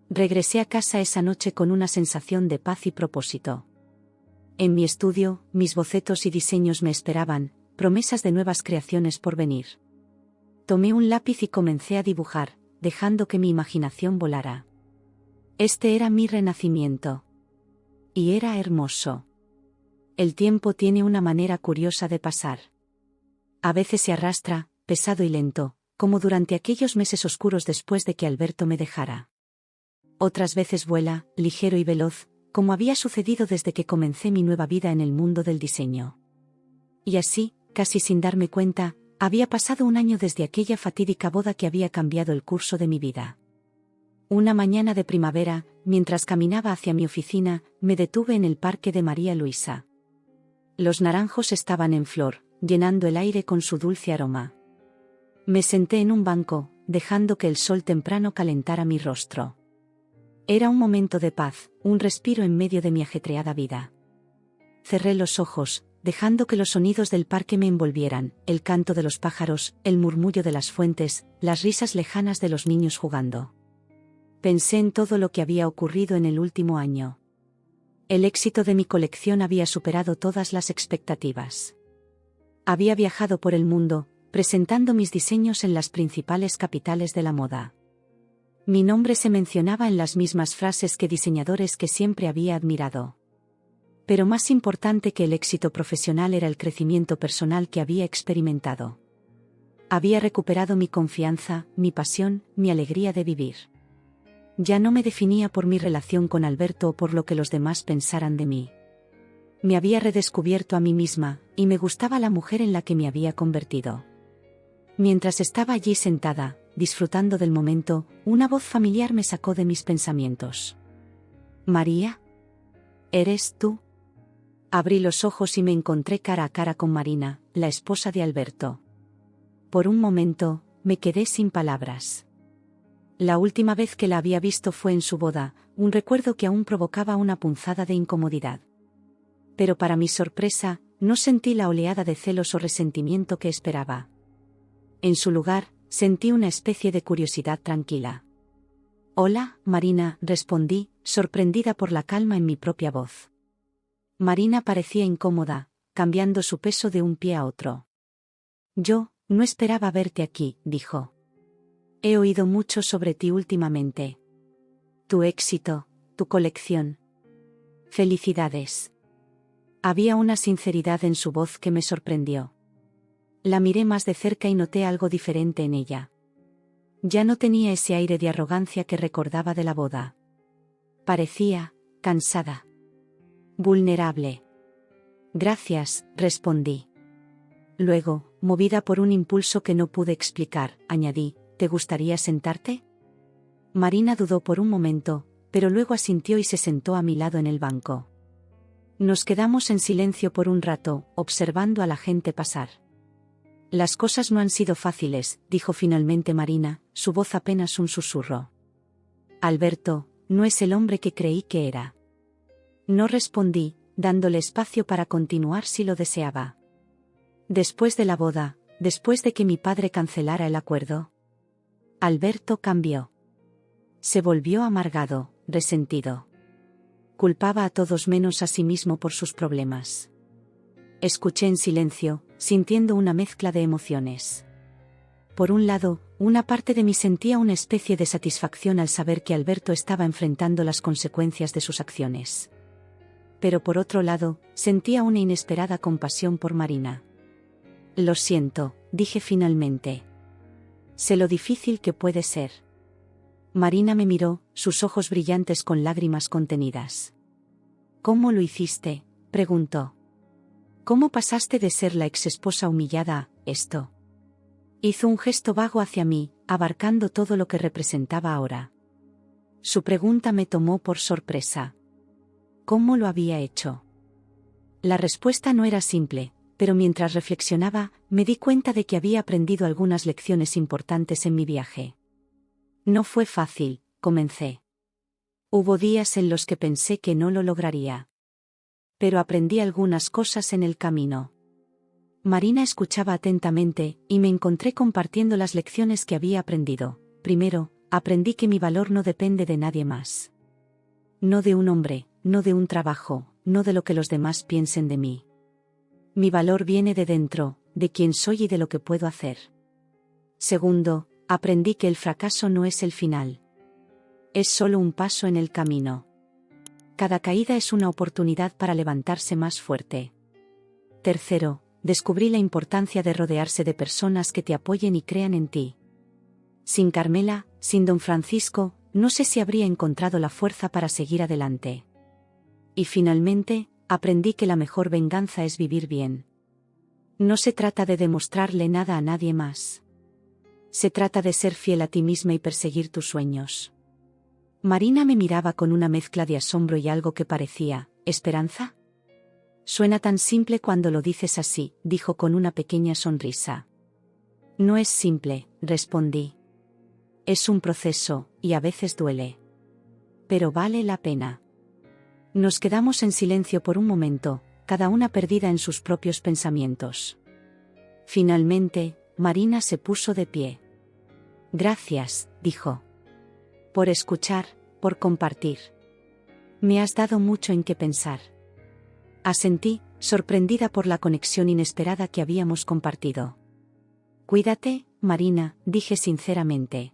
Regresé a casa esa noche con una sensación de paz y propósito. En mi estudio, mis bocetos y diseños me esperaban, promesas de nuevas creaciones por venir. Tomé un lápiz y comencé a dibujar, dejando que mi imaginación volara. Este era mi renacimiento. Y era hermoso. El tiempo tiene una manera curiosa de pasar. A veces se arrastra, pesado y lento, como durante aquellos meses oscuros después de que Alberto me dejara. Otras veces vuela, ligero y veloz, como había sucedido desde que comencé mi nueva vida en el mundo del diseño. Y así, casi sin darme cuenta, había pasado un año desde aquella fatídica boda que había cambiado el curso de mi vida. Una mañana de primavera, mientras caminaba hacia mi oficina, me detuve en el parque de María Luisa. Los naranjos estaban en flor, llenando el aire con su dulce aroma. Me senté en un banco, dejando que el sol temprano calentara mi rostro. Era un momento de paz, un respiro en medio de mi ajetreada vida. Cerré los ojos, dejando que los sonidos del parque me envolvieran, el canto de los pájaros, el murmullo de las fuentes, las risas lejanas de los niños jugando. Pensé en todo lo que había ocurrido en el último año. El éxito de mi colección había superado todas las expectativas. Había viajado por el mundo, presentando mis diseños en las principales capitales de la moda. Mi nombre se mencionaba en las mismas frases que diseñadores que siempre había admirado. Pero más importante que el éxito profesional era el crecimiento personal que había experimentado. Había recuperado mi confianza, mi pasión, mi alegría de vivir. Ya no me definía por mi relación con Alberto o por lo que los demás pensaran de mí. Me había redescubierto a mí misma, y me gustaba la mujer en la que me había convertido. Mientras estaba allí sentada, disfrutando del momento, una voz familiar me sacó de mis pensamientos. «¿María? ¿Eres tú?» Abrí los ojos y me encontré cara a cara con Marina, la esposa de Alberto. Por un momento, me quedé sin palabras. La última vez que la había visto fue en su boda, un recuerdo que aún provocaba una punzada de incomodidad. Pero para mi sorpresa, no sentí la oleada de celos o resentimiento que esperaba. En su lugar, sentí una especie de curiosidad tranquila. «Hola, Marina», respondí, sorprendida por la calma en mi propia voz. Marina parecía incómoda, cambiando su peso de un pie a otro. «Yo, no esperaba verte aquí», dijo. «He oído mucho sobre ti últimamente. Tu éxito, tu colección. Felicidades». Había una sinceridad en su voz que me sorprendió. La miré más de cerca y noté algo diferente en ella. Ya no tenía ese aire de arrogancia que recordaba de la boda. Parecía cansada. Vulnerable. «Gracias», respondí. Luego, movida por un impulso que no pude explicar, añadí, «¿Te gustaría sentarte?» Marina dudó por un momento, pero luego asintió y se sentó a mi lado en el banco. Nos quedamos en silencio por un rato, observando a la gente pasar. «Las cosas no han sido fáciles», dijo finalmente Marina, su voz apenas un susurro. «Alberto, no es el hombre que creí que era». No respondí, dándole espacio para continuar si lo deseaba. Después de la boda, después de que mi padre cancelara el acuerdo, Alberto cambió. Se volvió amargado, resentido. Culpaba a todos menos a sí mismo por sus problemas. Escuché en silencio, sintiendo una mezcla de emociones. Por un lado, una parte de mí sentía una especie de satisfacción al saber que Alberto estaba enfrentando las consecuencias de sus acciones. Pero por otro lado, sentía una inesperada compasión por Marina. «Lo siento», dije finalmente. «Sé lo difícil que puede ser». Marina me miró, sus ojos brillantes con lágrimas contenidas. «¿Cómo lo hiciste?», preguntó. «¿Cómo pasaste de ser la exesposa humillada a esto?». Hizo un gesto vago hacia mí, abarcando todo lo que representaba ahora. Su pregunta me tomó por sorpresa. ¿Cómo lo había hecho? La respuesta no era simple, pero mientras reflexionaba, me di cuenta de que había aprendido algunas lecciones importantes en mi viaje. «No fue fácil», comencé. «Hubo días en los que pensé que no lo lograría. Pero aprendí algunas cosas en el camino». Marina escuchaba atentamente, y me encontré compartiendo las lecciones que había aprendido. Primero, aprendí que mi valor no depende de nadie más. No de un hombre, no de un trabajo, no de lo que los demás piensen de mí. Mi valor viene de dentro, de quién soy y de lo que puedo hacer. Segundo, aprendí que el fracaso no es el final. Es solo un paso en el camino. Cada caída es una oportunidad para levantarse más fuerte. Tercero, descubrí la importancia de rodearse de personas que te apoyen y crean en ti. Sin Carmela, sin don Francisco, no sé si habría encontrado la fuerza para seguir adelante. Y finalmente, aprendí que la mejor venganza es vivir bien. No se trata de demostrarle nada a nadie más. Se trata de ser fiel a ti misma y perseguir tus sueños. Marina me miraba con una mezcla de asombro y algo que parecía, ¿esperanza? Suena tan simple cuando lo dices así, dijo con una pequeña sonrisa. No es simple, respondí. Es un proceso, y a veces duele. Pero vale la pena. Nos quedamos en silencio por un momento, cada una perdida en sus propios pensamientos. Finalmente, Marina se puso de pie. Gracias, dijo. Por escuchar, por compartir. Me has dado mucho en qué pensar. Asentí, sorprendida por la conexión inesperada que habíamos compartido. Cuídate, Marina, dije sinceramente.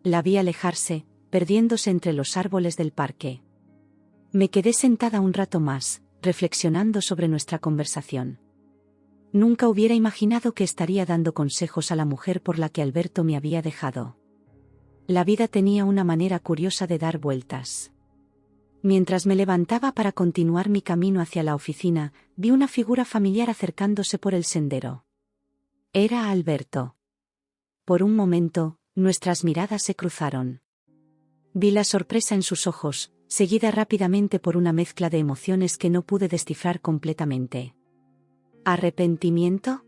La vi alejarse, perdiéndose entre los árboles del parque. Me quedé sentada un rato más, reflexionando sobre nuestra conversación. Nunca hubiera imaginado que estaría dando consejos a la mujer por la que Alberto me había dejado. La vida tenía una manera curiosa de dar vueltas. Mientras me levantaba para continuar mi camino hacia la oficina, vi una figura familiar acercándose por el sendero. Era Alberto. Por un momento, nuestras miradas se cruzaron. Vi la sorpresa en sus ojos, seguida rápidamente por una mezcla de emociones que no pude descifrar completamente. ¿Arrepentimiento?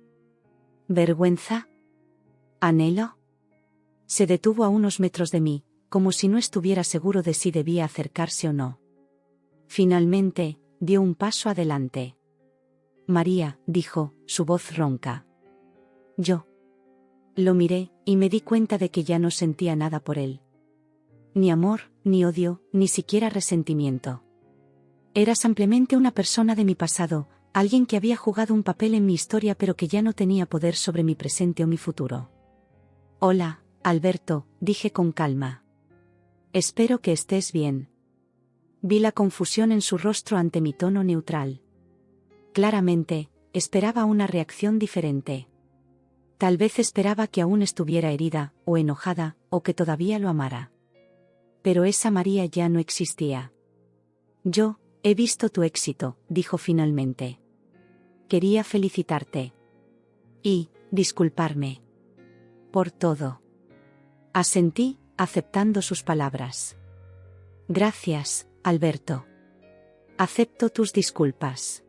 ¿Vergüenza? ¿Anhelo? Se detuvo a unos metros de mí, como si no estuviera seguro de si debía acercarse o no. Finalmente, dio un paso adelante. María, dijo, su voz ronca. Yo. Lo miré, y me di cuenta de que ya no sentía nada por él. Ni amor, ni odio, ni siquiera resentimiento. Era simplemente una persona de mi pasado, alguien que había jugado un papel en mi historia pero que ya no tenía poder sobre mi presente o mi futuro. Hola, Alberto, dije con calma. Espero que estés bien. Vi la confusión en su rostro ante mi tono neutral. Claramente, esperaba una reacción diferente. Tal vez esperaba que aún estuviera herida, o enojada, o que todavía lo amara. Pero esa María ya no existía. Yo, he visto tu éxito, dijo finalmente. Quería felicitarte. Y, disculparme. Por todo. Asentí, aceptando sus palabras. Gracias, Alberto. Acepto tus disculpas.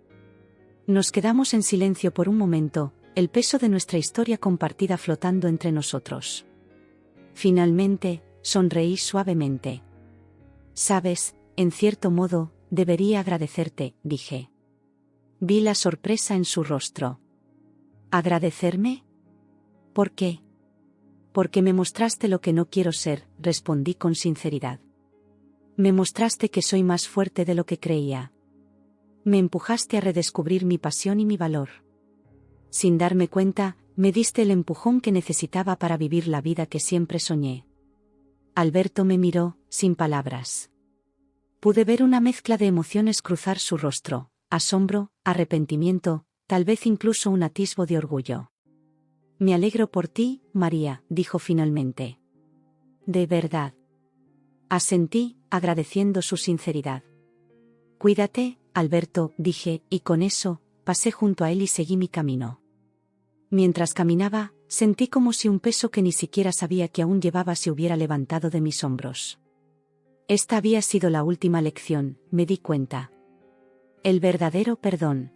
Nos quedamos en silencio por un momento, el peso de nuestra historia compartida flotando entre nosotros. Finalmente, sonreí suavemente. Sabes, en cierto modo, debería agradecerte, dije. Vi la sorpresa en su rostro. ¿Agradecerme? ¿Por qué? Porque me mostraste lo que no quiero ser, respondí con sinceridad. Me mostraste que soy más fuerte de lo que creía. Me empujaste a redescubrir mi pasión y mi valor. Sin darme cuenta, me diste el empujón que necesitaba para vivir la vida que siempre soñé. Alberto me miró, sin palabras. Pude ver una mezcla de emociones cruzar su rostro, asombro, arrepentimiento, tal vez incluso un atisbo de orgullo. Me alegro por ti, María, dijo finalmente. De verdad. Asentí, agradeciendo su sinceridad. Cuídate, Alberto, dije, y con eso, pasé junto a él y seguí mi camino. Mientras caminaba, sentí como si un peso que ni siquiera sabía que aún llevaba se hubiera levantado de mis hombros. Esta había sido la última lección, me di cuenta. El verdadero perdón.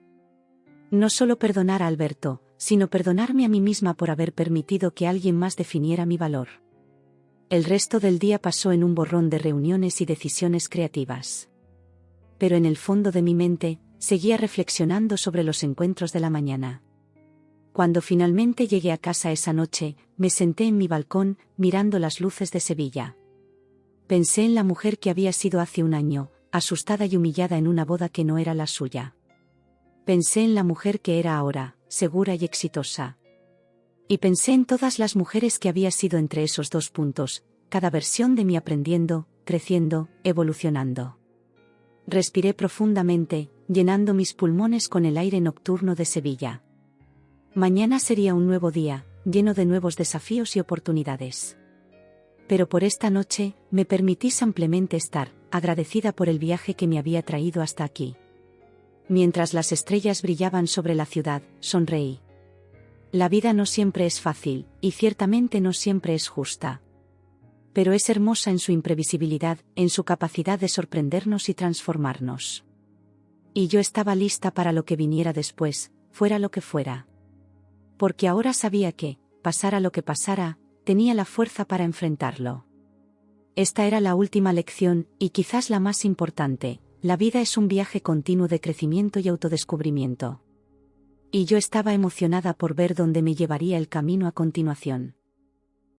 No solo perdonar a Alberto, sino perdonarme a mí misma por haber permitido que alguien más definiera mi valor. El resto del día pasó en un borrón de reuniones y decisiones creativas. Pero en el fondo de mi mente, seguía reflexionando sobre los encuentros de la mañana. Cuando finalmente llegué a casa esa noche, me senté en mi balcón, mirando las luces de Sevilla. Pensé en la mujer que había sido hace un año, asustada y humillada en una boda que no era la suya. Pensé en la mujer que era ahora, segura y exitosa. Y pensé en todas las mujeres que había sido entre esos dos puntos, cada versión de mí aprendiendo, creciendo, evolucionando. Respiré profundamente, llenando mis pulmones con el aire nocturno de Sevilla. Mañana sería un nuevo día, lleno de nuevos desafíos y oportunidades. Pero por esta noche, me permití simplemente estar, agradecida por el viaje que me había traído hasta aquí. Mientras las estrellas brillaban sobre la ciudad, sonreí. La vida no siempre es fácil, y ciertamente no siempre es justa. Pero es hermosa en su imprevisibilidad, en su capacidad de sorprendernos y transformarnos. Y yo estaba lista para lo que viniera después, fuera lo que fuera. Porque ahora sabía que, pasara lo que pasara, tenía la fuerza para enfrentarlo. Esta era la última lección, y quizás la más importante: la vida es un viaje continuo de crecimiento y autodescubrimiento. Y yo estaba emocionada por ver dónde me llevaría el camino a continuación.